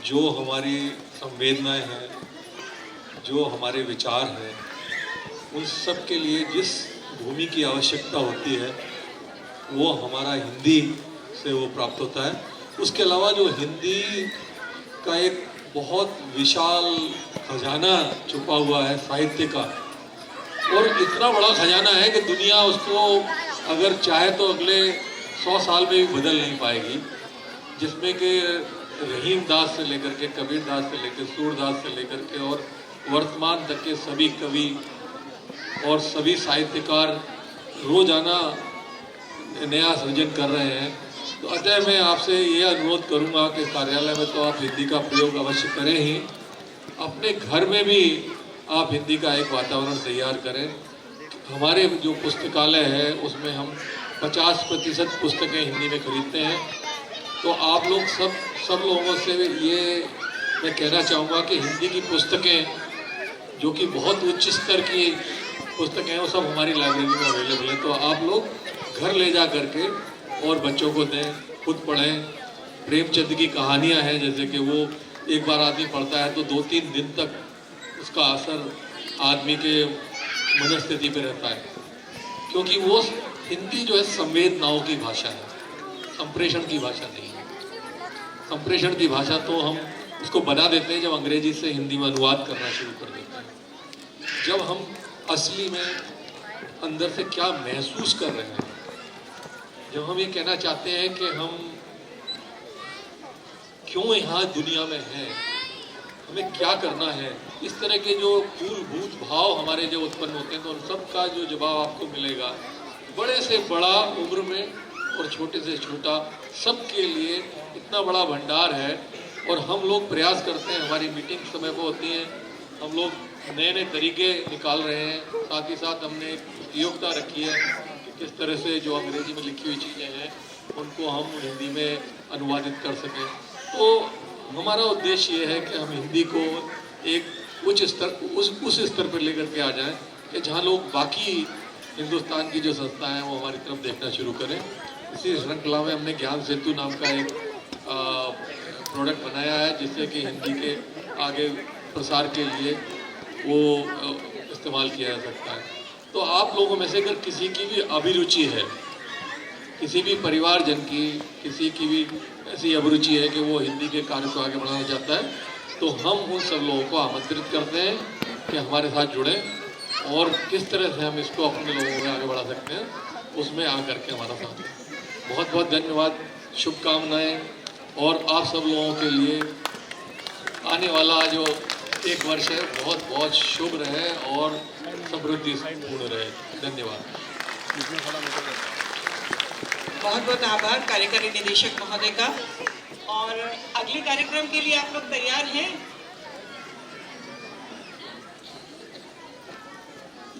जो हमारी संवेदनाएं हैं, जो हमारे विचार हैं, उन सब के लिए जिस भूमि की आवश्यकता होती है वो हमारा हिंदी से वो प्राप्त होता है। उसके अलावा जो हिंदी का एक बहुत विशाल खजाना छुपा हुआ है साहित्य का, और इतना बड़ा खजाना है कि दुनिया उसको अगर चाहे तो अगले 100 साल में भी बदल नहीं पाएगी। जिसमें कि रहीम दास से लेकर के, कबीर दास से लेकर, सूरदास से लेकर के और वर्तमान तक के सभी कवि और सभी साहित्यकार रोजाना नया सृजन कर रहे हैं। तो अतः मैं आपसे ये अनुरोध करूंगा कि कार्यालय में तो आप हिंदी का प्रयोग अवश्य करें ही, अपने घर में भी आप हिंदी का एक वातावरण तैयार करें। हमारे जो पुस्तकालय है उसमें हम 50% पुस्तकें हिंदी में खरीदते हैं। तो आप लोग सब लोगों से ये मैं कहना चाहूँगा कि हिंदी की पुस्तकें जो कि बहुत उच्च स्तर की पुस्तकें हैं वो सब हमारी लाइब्रेरी में अवेलेबल है। तो आप लोग घर ले जा करके और बच्चों को दें, खुद पढ़ें। प्रेमचंद की कहानियाँ हैं, जैसे कि वो एक बार आदमी पढ़ता है तो 2-3 दिन तक उसका असर आदमी के मनस्थिति पे रहता है। क्योंकि वो हिंदी जो है संवेदनाओं की भाषा है, संप्रेषण की भाषा नहीं है। संप्रेषण की भाषा तो हम उसको बना देते हैं जब अंग्रेजी से हिंदी में अनुवाद करना शुरू कर देते हैं। जब हम असली में अंदर से क्या महसूस कर रहे हैं, जब हम ये कहना चाहते हैं कि हम क्यों यहाँ दुनिया में हैं, हमें क्या करना है, इस तरह के जो मूलभूत भाव हमारे जो उत्पन्न होते हैं, तो उन सब का जो जवाब आपको मिलेगा। बड़े से बड़ा उम्र में और छोटे से छोटा सबके लिए इतना बड़ा भंडार है। और हम लोग प्रयास करते हैं, हमारी मीटिंग समय पर होती है, हम लोग नए नए तरीके निकाल रहे हैं। साथ ही साथ हमने एक प्रतियोगिता रखी है कि किस तरह से जो अंग्रेजी में लिखी हुई चीज़ें हैं उनको हम हिंदी में अनुवादित कर सकें। तो हमारा उद्देश्य ये है कि हम हिंदी को एक उच्च स्तर उस स्तर पर लेकर के आ जाएं कि जहाँ लोग बाकी हिंदुस्तान की जो संस्थाएं हैं वो हमारी तरफ देखना शुरू करें। इसी श्रृंखला में हमने ज्ञान सेतु नाम का एक प्रोडक्ट बनाया है जिससे कि हिंदी के आगे प्रसार के लिए वो इस्तेमाल किया जा सकता है। तो आप लोगों में से अगर किसी की भी अभिरुचि है, किसी भी परिवारजन की किसी की भी ऐसी अभिरुचि है कि वो हिंदी के कार्य को आगे बढ़ाना चाहता है, तो हम उन सब लोगों को आमंत्रित करते हैं कि हमारे साथ जुड़ें और किस तरह से हम इसको अपने लोगों में आगे बढ़ा सकते हैं, उसमें आकर के हमारा साथ है। बहुत बहुत धन्यवाद, शुभकामनाएं। और आप सब लोगों के लिए आने वाला जो एक वर्ष है बहुत बहुत शुभ रहे और समृद्धि पूर्ण रहे। धन्यवाद। बहुत बहुत आभार कार्यकारी निदेशक महोदय का। और अगले कार्यक्रम के लिए आप लोग तैयार हैं?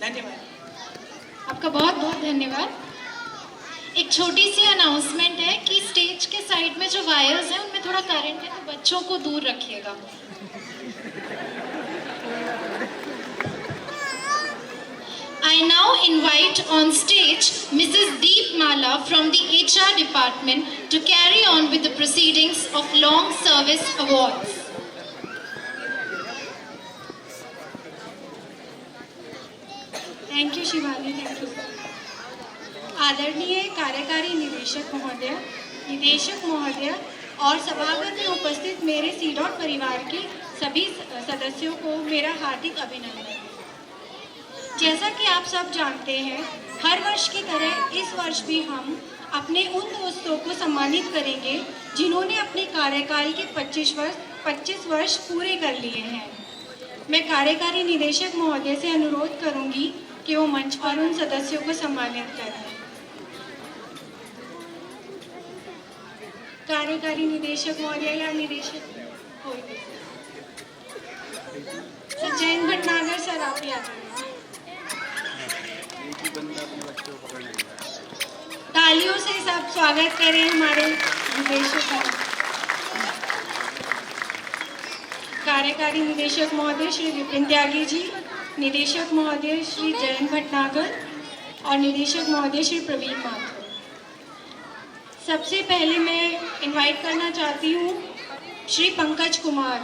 धन्यवाद। आपका बहुत बहुत धन्यवाद। एक छोटी सी अनाउंसमेंट है कि स्टेज के साइड में जो वायर्स हैं उनमें थोड़ा करंट है, तो बच्चों को दूर रखिएगा। I now invite on stage Mrs. Deep Mala from the HR department to carry on with the proceedings of Long Service Awards. Thank you, Shivani. Thank you. आदरणीय कार्यकारी निदेशक महोदय और सभागार में उपस्थित मेरे सीडॉट परिवार के सभी सदस्यों को मेरा हार्दिक अभिनंदन। जैसा कि आप सब जानते हैं, हर वर्ष की तरह इस वर्ष भी हम अपने उन दोस्तों को सम्मानित करेंगे जिन्होंने अपने कार्यकाल के 25 वर्ष पूरे कर लिए हैं। मैं कार्यकारी निदेशक महोदय से अनुरोध करूंगी कि वो मंच पर उन सदस्यों को सम्मानित करें। कार्यकारी निदेशक महोदय या निदेशक कोई भी सर, जयंत भटनागर सर, आप ही आ जाइए। तालियों से सब स्वागत करें हमारे निदेशक का। कार्यकारी निदेशक महोदय श्री विपिन त्यागी जी, निदेशक महोदय श्री जयंत भटनागर और निदेशक महोदय श्री प्रवीण माथुर। सबसे पहले मैं इनवाइट करना चाहती हूँ श्री पंकज कुमार।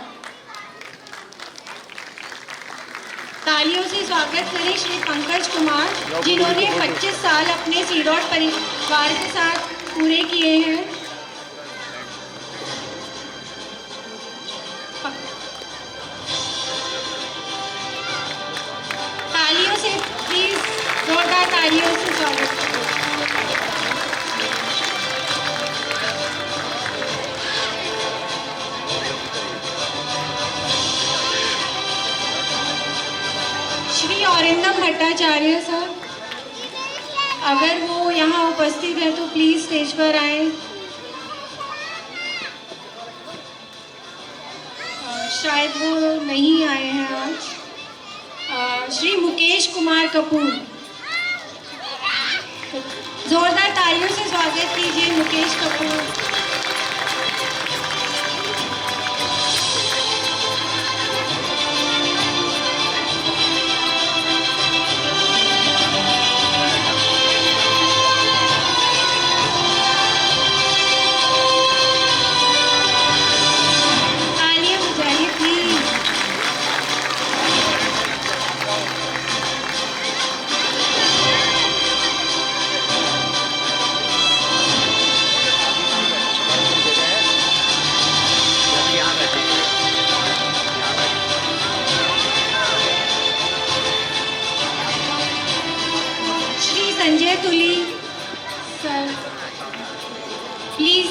तालियों से स्वागत करें श्री पंकज कुमार, जिन्होंने 25 साल अपने सीडॉट परिवार के साथ पूरे किए हैं। तालियों से प्लीज, जोरदार तालियों से स्वागत करें। श्री औरिंदम भट्टाचार्य सर, अगर वो यहाँ उपस्थित है तो प्लीज स्टेज पर आए। शायद वो नहीं आए हैं आज। श्री मुकेश कुमार कपूर, जोरदार तालियों से स्वागत कीजिए मुकेश कपूर। संजय तुली सर, प्लीज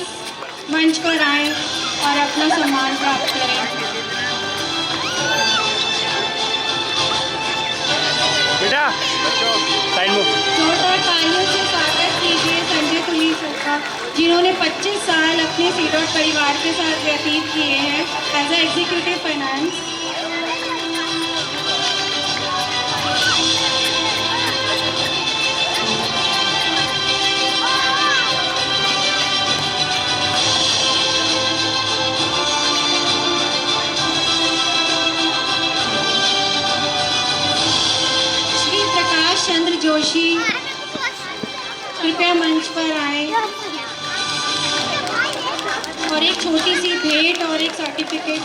मंच पर आए और अपना सम्मान प्राप्त करें। बेटा साइड में जोरदार तालियों से स्वागत कीजिए संजय तुली सर का, जिन्होंने 25 साल अपने सीडॉट परिवार के साथ व्यतीत किए हैं as a executive finance. Chandra Joshi, कृपया मंच पर आए और एक छोटी सी भेंट और एक सर्टिफिकेट।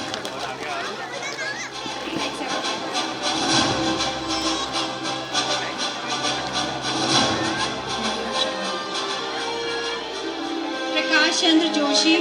प्रकाश चंद्र जोशी,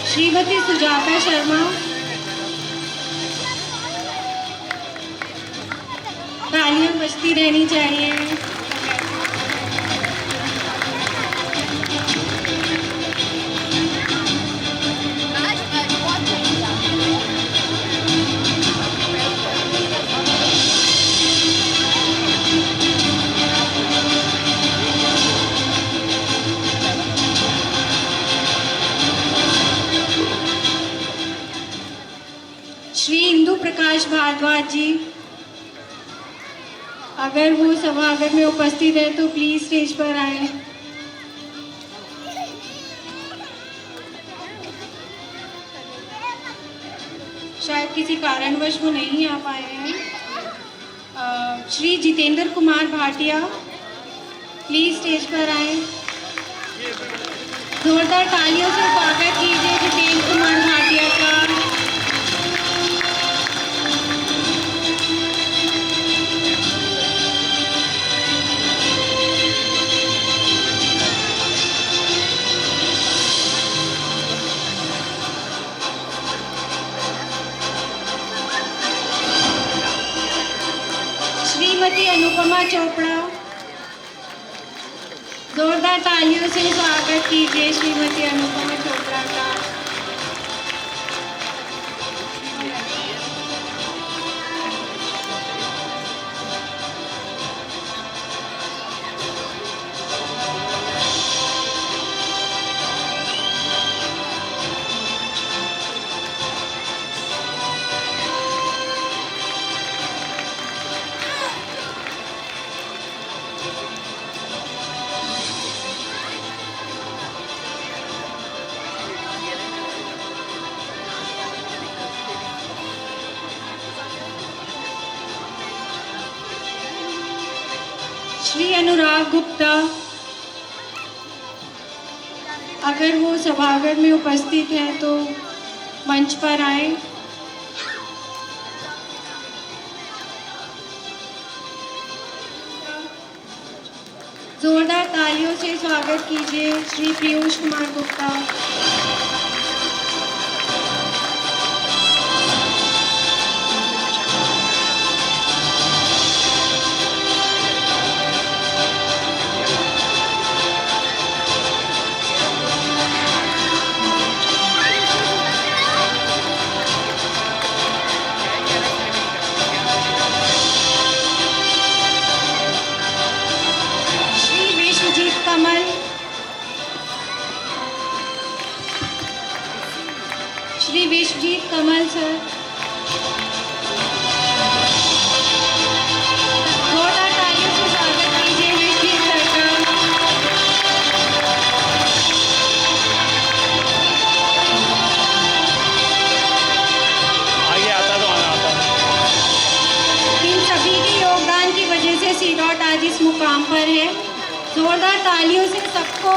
श्रीमती सुजाता शर्मा, तालियां बजती रहनी चाहिए। श्री इंदु प्रकाश भारद्वाज जी, अगर वो सभागार में उपस्थित है तो प्लीज स्टेज पर आए। शायद किसी कारणवश वो नहीं आ पाए हैं। श्री जितेंद्र कुमार भाटिया प्लीज स्टेज पर आए। जोरदार तालियों से स्वागत कीजिए जितेंद्र कुमार भाटिया का। श्रीमती अनुपमा चोपड़ा, जोरदार तालियों से स्वागत कीजिए श्रीमती अनुपमा चोपड़ा का। श्री अनुराग गुप्ता, अगर वो सभागार में उपस्थित हैं तो मंच पर आए। जोरदार तालियों से स्वागत कीजिए श्री पीयूष कुमार गुप्ता। श्री विश्वजीत कमल सर, जोरदार तालियों से स्वागत कीजिए विश्वजीत सर का। आगे आता तो आना आता। इन सभी के योगदान की वजह से सीडॉट आज इस मुकाम पर है। जोरदार तालियों से सबको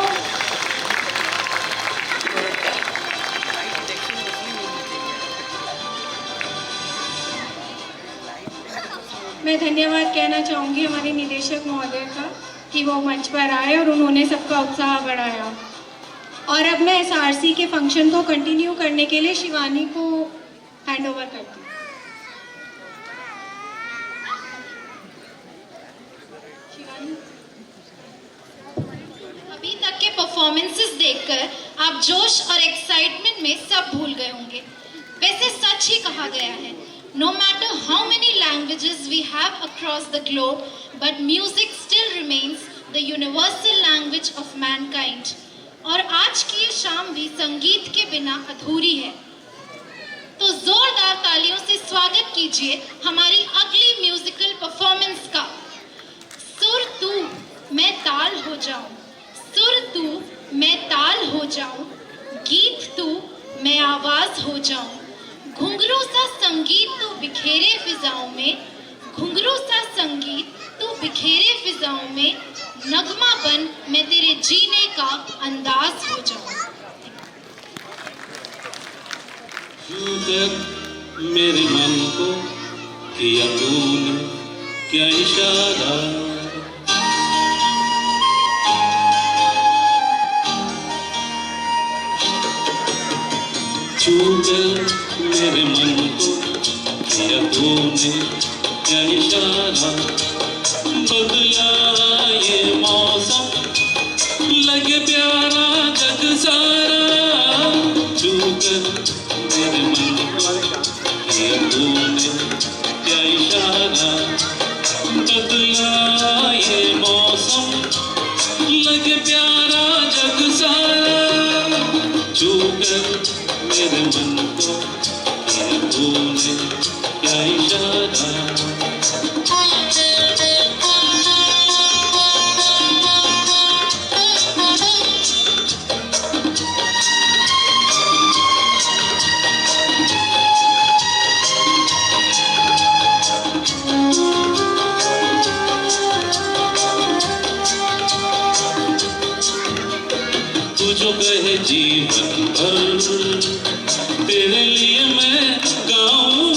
मैं धन्यवाद कहना चाहूँगी हमारे निदेशक महोदय का कि वो मंच पर आए और उन्होंने सबका उत्साह बढ़ाया। और अब मैं एसआरसी के फंक्शन को कंटिन्यू करने के लिए शिवानी को हैंड ओवर करती हूँ। अभी तक के परफॉर्मेंसेस देखकर आप जोश और एक्साइटमेंट में सब भूल गए होंगे। वैसे सच ही कहा गया है, no matter how many languages we have across the globe, but music still remains the universal language of mankind. और आज की ये शाम भी संगीत के बिना अधूरी है। तो जोरदार तालियों से स्वागत कीजिए हमारी अगली म्यूजिकल परफॉर्मेंस का। सुर तू मैं ताल हो जाऊं, सुर तू मैं ताल हो जाऊं, गीत तू मैं आवाज हो जाऊं, घुंघरू सा संगीत तू बिखेरे फिजाओं में, घुंघरू सा संगीत तू बिखेरे फिजाओं में, नगमा बन मैं तेरे जीने का अंदाज हो जाऊं। मेरे मन को किया तूने क्या इशारा, छूकर मेरे मन को किया तूने क्या इशारा, बदला ये मौसम लगे प्यारा जग सारा, छूकर मेरे मन को किया तूने क्या इशारा, बदला ये मौसम लगे प्यारा जग सारा, छूकर मेरे मन को किया तूने क्या इशारा। जीवन भर तेरे लिए मैं गाऊं,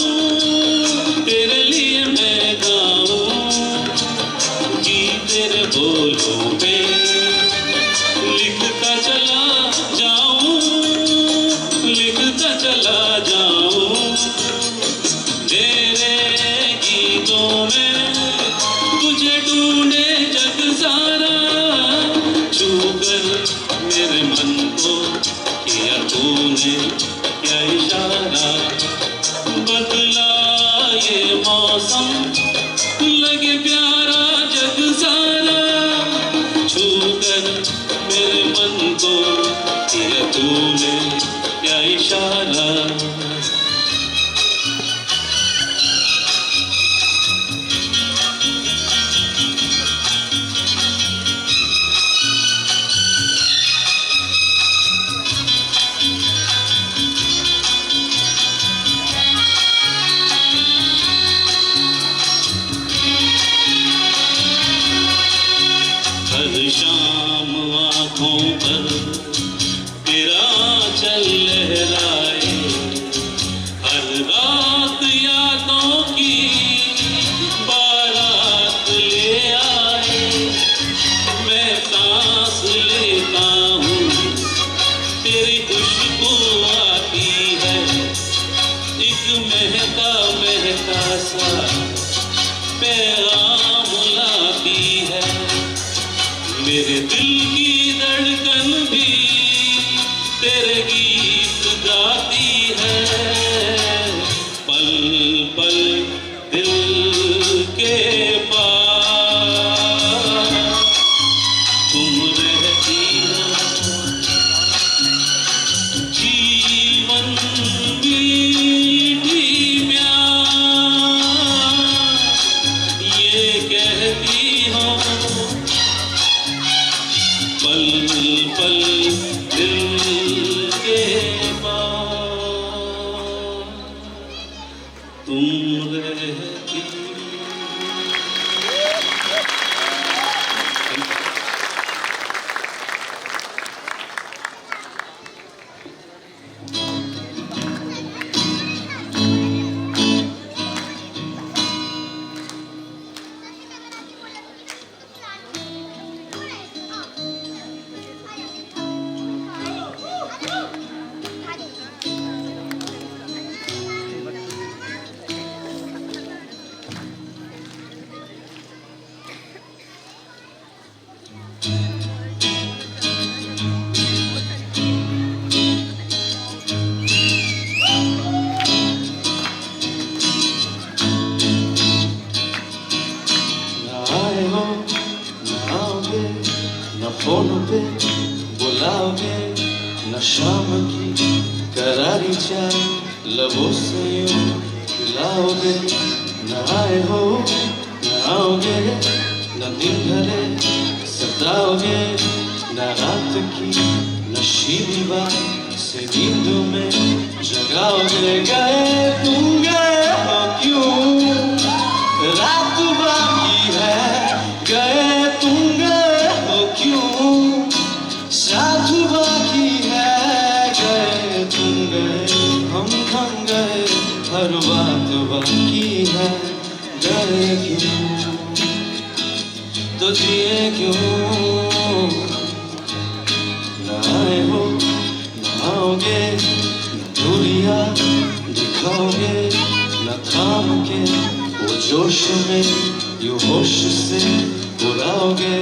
तेरे लिए मैं गाऊं, गीत तेरे बोलों पे लिखता चला जाऊं, लिखता चला जाऊं, तेरे गीतों में तुझे ढूंढे जग सारा, छूकर मेरे मन को किया तूने क्या इशारा, बदला ये मौसम लगे प्यारा जग सारा, छूकर मेरे मन को किया तूने क्या इशारा। हर शाम आँखों पर तेरा चल लहराए, हर रात यादों की बारात ले आए, मैं सांस लेता हूँ तेरी खुशबू आती है, एक महका महका सा पैगाम लाती है, मेरे दिल की धड़कन भी तेरे गीत गाती है, पल पल दिल के पास तुम रहती हो, जीवन मीठी प्यार ये कहती हो, पल पल दिल के पास तुम रहती। फोन पे बुलाओगे न शाम की करारी चाय लबों से यूं पिलाओगे, न आए हो न आओगे न दिन भरे सताओगे, न रात की नशीली बात से नींदों में जगाओगे, गए तुम गए हो क्यों रात बाकी है, गए तुम गए हो क्यों साथ बाकी है, गए तुम गए हम थम गए हर बात बाकी है, गए क्यों तो जिए क्यों, न आए हो न आओगे न दूरियां दिखाओगे, न थाम के वो जोश में यूं होश से उड़ाओगे,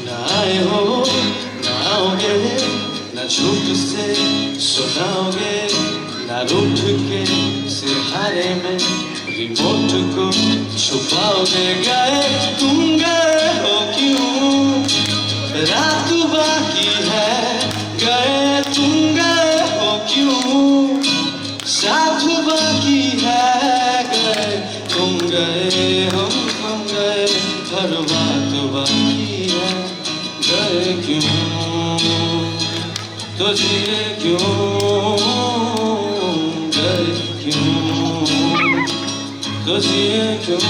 न आए हो न आओगे न झूठ से सुनाओगे, न रूठ के सिरहारे में रिमोट को छुपाओगे, गए तुम गए हो क्यों रात बाकी है, गए तुम गए हो क्यों साथ बाकी है, गए तुम गए हम थम गए हर बात बाकी है, गए क्यों तो जिए क्यों, गए क्यों तो जिए क्यों।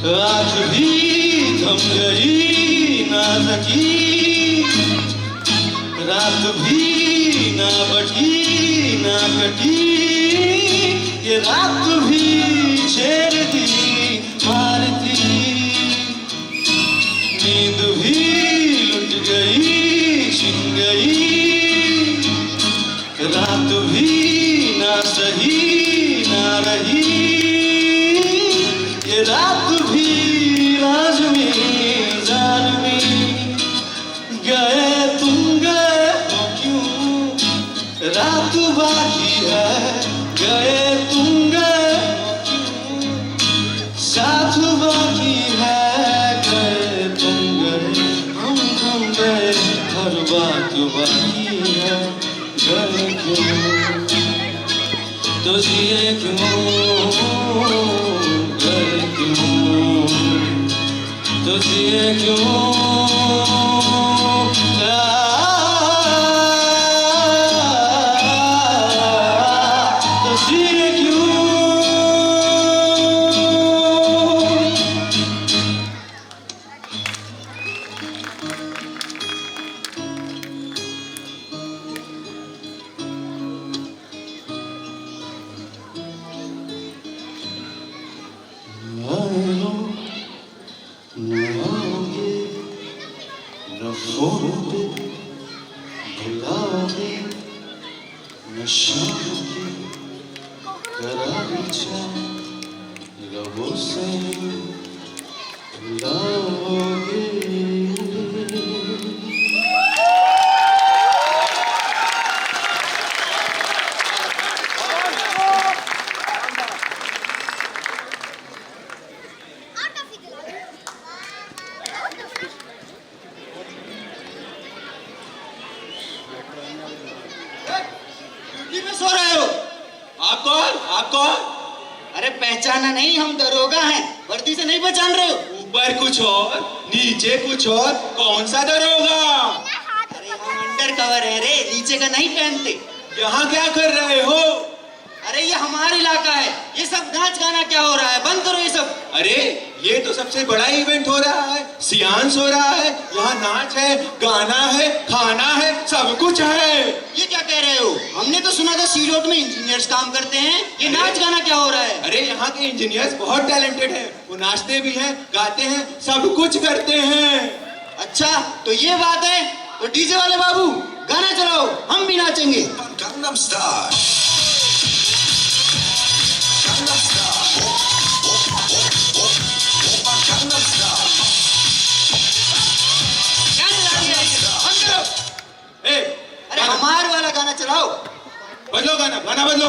रात भी थम गई ना थकी, रात भी ना बढ़ी ना कटी, ये रात भी छेड़ दी मारती, नींद भी लुट गई छिन गई, रात भी ना सही ना रही, ये रात भी लाजमी जालमी, गए तुम गए तो क्यों रात बाकी है, गए तुम गए तो क्यों साथ बाकी है, गए तुम गए हम गए हर बात बाकी है, गए क्यों तो जिए क्यों, गए क्यों तो जिए क्यों, तो जिए क्यों। भुलाओगे न शाम की करारी चाय लबों से भुलाओगे। सो रहे हो? आप कौन? आप कौन? अरे पहचाना नहीं, हम दरोगा हैं। वर्दी से नहीं पहचान रहे हो? ऊपर कुछ और नीचे कुछ और, कौन सा दरोगा? अरे हम अंडर कवर है रे, नीचे का नहीं पहनते। यहाँ क्या कर रहे हो? अरे ये हमारा इलाका है, ये सब नाच गाना क्या हो रहा है? बंद करो ये सब। अरे ये तो सबसे बड़ा इवेंट हो रहा है, सियांस हो रहा है, यहाँ नाच है, गाना है, खाना है, सब कुछ है। ये क्या कह रहे हो? हमने तो सुना था सी रोड में इंजीनियर्स काम करते हैं, ये नाच गाना क्या हो रहा है? अरे यहाँ के इंजीनियर्स बहुत टैलेंटेड हैं, वो नाचते भी हैं, गाते हैं, सब कुछ करते हैं। अच्छा तो ये बात है, तो डीजे वाले बाबू गाना चलाओ, हम भी नाचेंगे। Gangnam Style. Gangnam Style. Gangnam Style. अरे हमारे वाला गाना चलाओ। बदलो गाना, गाना बदलो।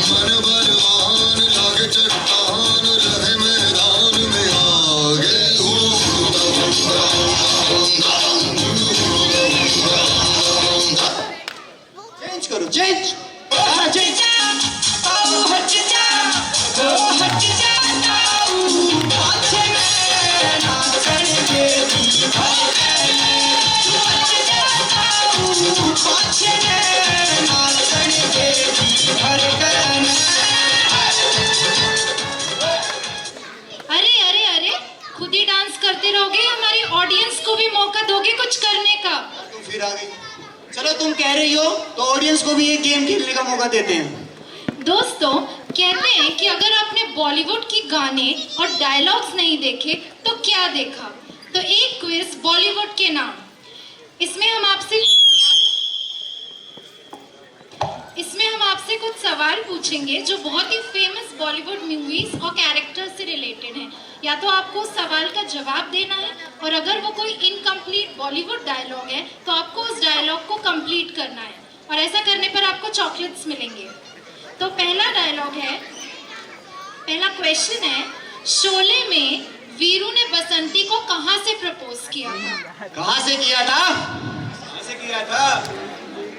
मन बलवान लागे चट्टान रहे मैदान में आगे। चेंज करो, चेंज गाना चेंज। अरे अरे अरे, खुद ही डांस करते रहोगे, हमारी ऑडियंस को भी मौका दोगे कुछ करने का? तुम फिर आ गई। चलो तुम कह रही हो तो ऑडियंस को भी एक गेम खेलने का मौका देते हैं। दोस्तों, कहते हैं कि अगर आपने बॉलीवुड की गाने और डायलॉग्स नहीं देखे तो क्या देखा? तो एक क्विज बॉलीवुड के नाम। इसमें हम आपसे कुछ सवाल पूछेंगे जो बहुत ही फेमस बॉलीवुड मूवीज और कैरेक्टर्स से रिलेटेड हैं। या तो आपको उस सवाल का जवाब देना है, और अगर वो कोई इनकम्प्लीट बॉलीवुड डायलॉग है तो आपको उस डायलॉग को कंप्लीट करना है, और ऐसा करने पर आपको चॉकलेट्स मिलेंगे। तो पहला डायलॉग है, पहला क्वेश्चन है, शोले में वीरू ने बसंती को कहां से प्रपोज किया था? कहां से किया था? कहां से किया था?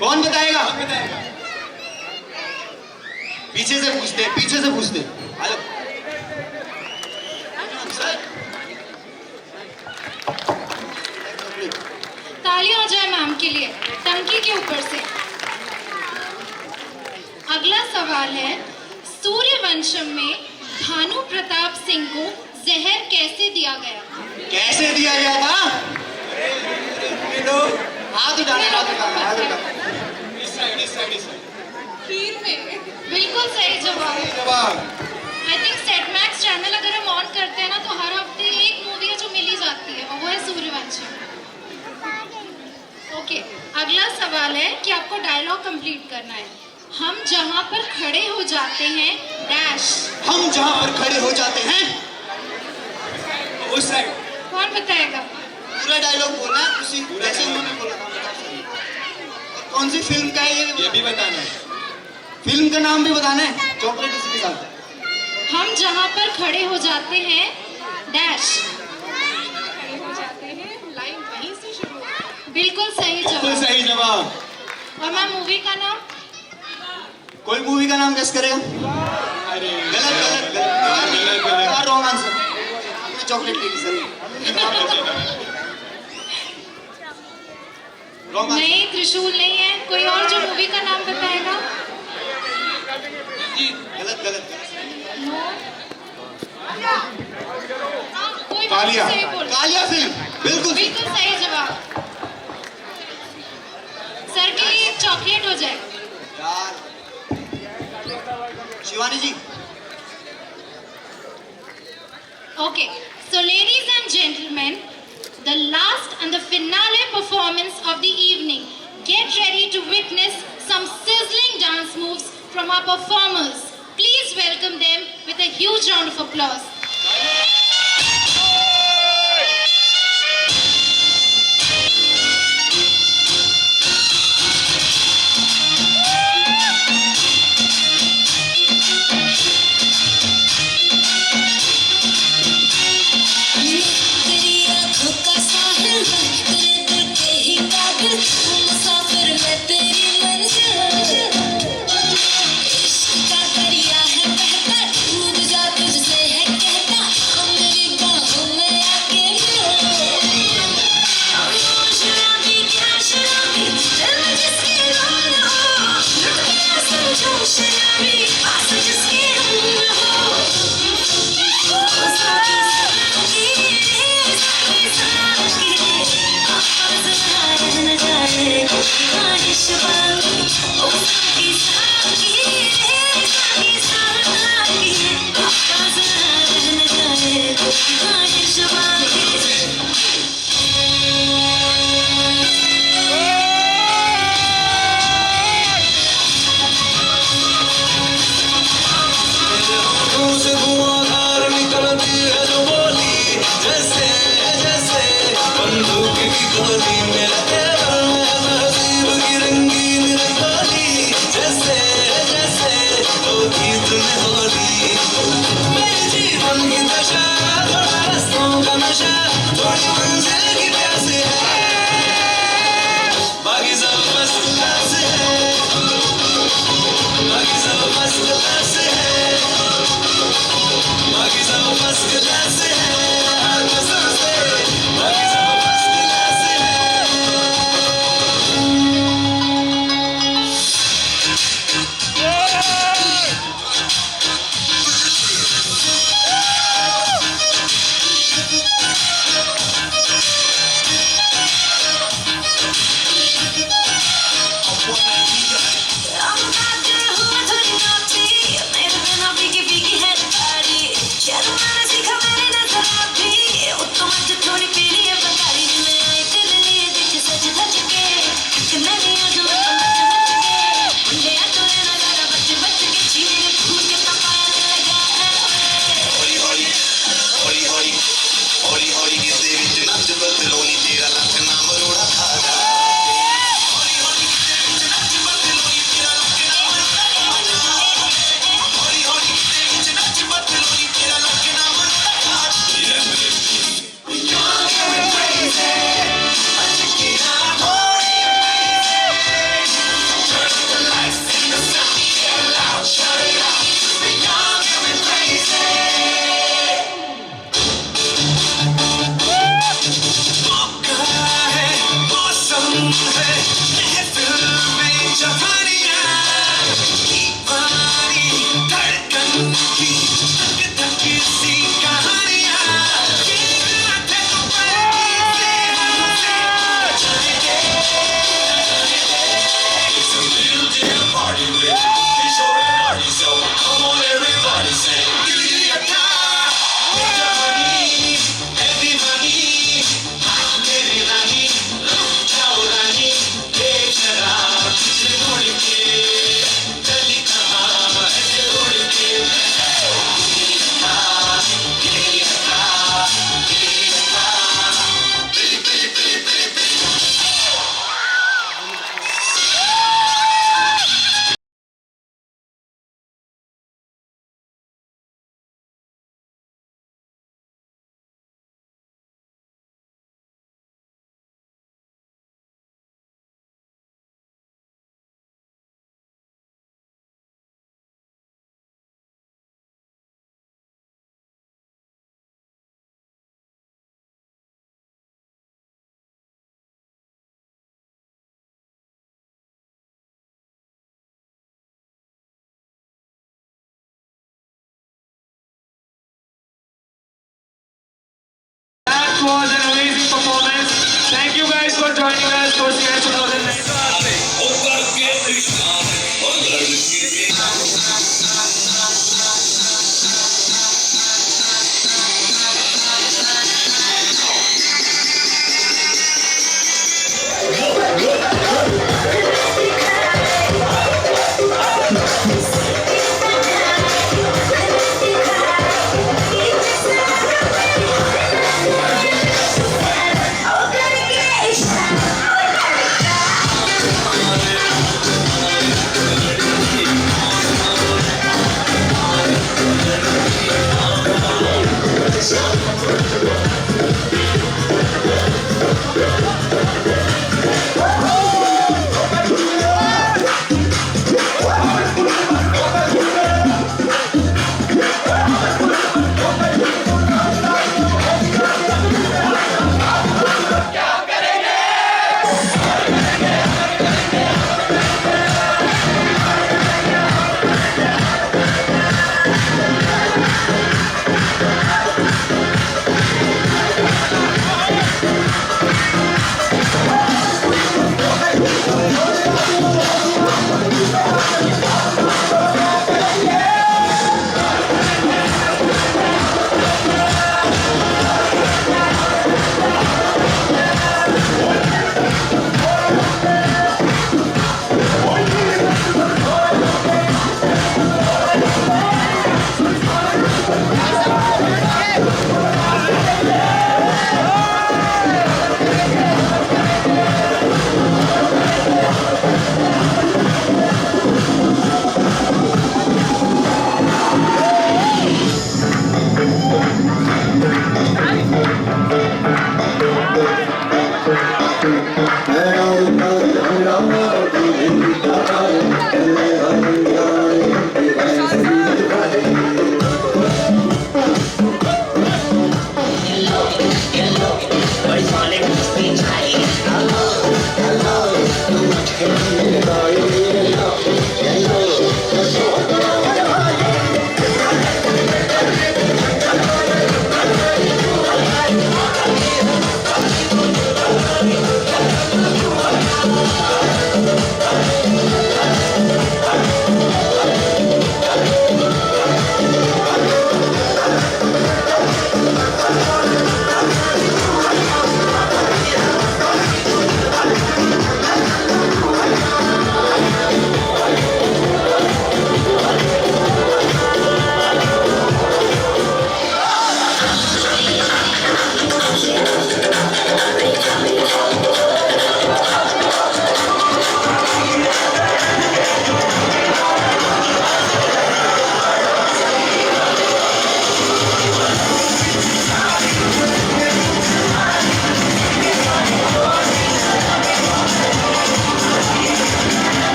कौन बताएगा? पीछे से पूछते, पीछे से पूछते। हेलो तालियां हो जाए मैम के लिए टंकी के ऊपर से। अगला सवाल है, सूर्यवंशम में भानु प्रताप सिंह को जहर कैसे दिया गया? कैसे दिया गया था? हाथ उठाना। खीर में। बिल्कुल सही जवाब। आई थिंक सेटमैक्स चैनल अगर हम ऑन करते हैं ना तो हर हफ्ते एक मूवी है जो मिली जाती है और वो है सूर्यवंशम। ओके, अगला सवाल है कि आपको डायलॉग कंप्लीट करना है। हम जहां पर खड़े हो जाते हैं डैश। हम जहां पर खड़े हो जाते हैं उस साइड। कौन बताएगा? पूरा डायलॉग बोलना है, उसी जैसे उन्होंने बोला था। कौन सी फिल्म का है ये भी बताना है। फिल्म का नाम भी बताना है, चॉकलेट इसी के साथ। हम जहां पर खड़े हो जाते हैं डैश। खड़े हो जाते हैं, लाइन वहीं से शुरू होती है। बिल्कुल सही जवाब। बिल्कुल सही जवाब। और मैं मूवी का नाम? कोई मूवी का नाम गेस करेगा? अरे गलत। Wrong answer. आपने चॉकलेट ली सर। नहीं, त्रिशूल नहीं है। कोई और जो मूवी का नाम बताएगा? गलत। कोई कालिया। सही बोल। कालिया फिल्म। बिल्कुल सही जवाब। सर के लिए एक चॉकलेट हो जाए। यार शिवानी जी। Okay, so ladies and gentlemen, the last and the finale performance of the evening. Get ready to witness some sizzling dance moves from our performers. Please welcome them with a huge round of applause. Come on. धूम है महफिल में जवानियां दीवानी धड़कन की धक धक सी कहानियां ये माथे को पलके से हमसे It's a little dinner party with Kishore and Artie, so come on everybody sing gilli gilli akka jawani heavy money मेरी रानी जाओ रानी एक शराब से उड़ के गली कहाँ ऐसे उड़ के That was an amazing performance. Thank you guys for joining us for CI 2019.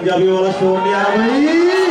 Punjabi वाला शोर नहीं आ रहा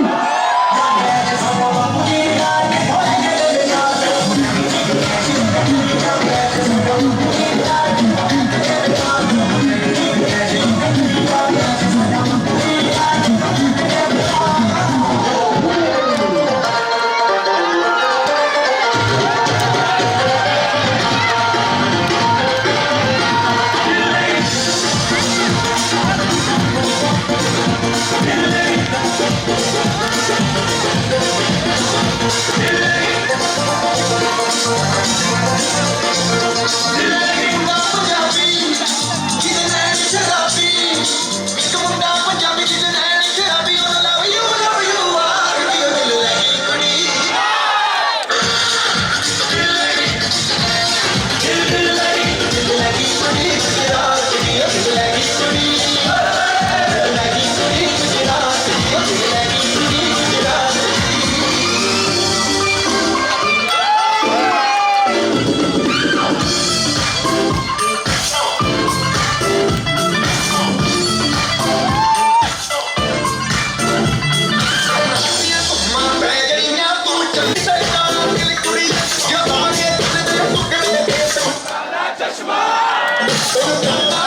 चश्मा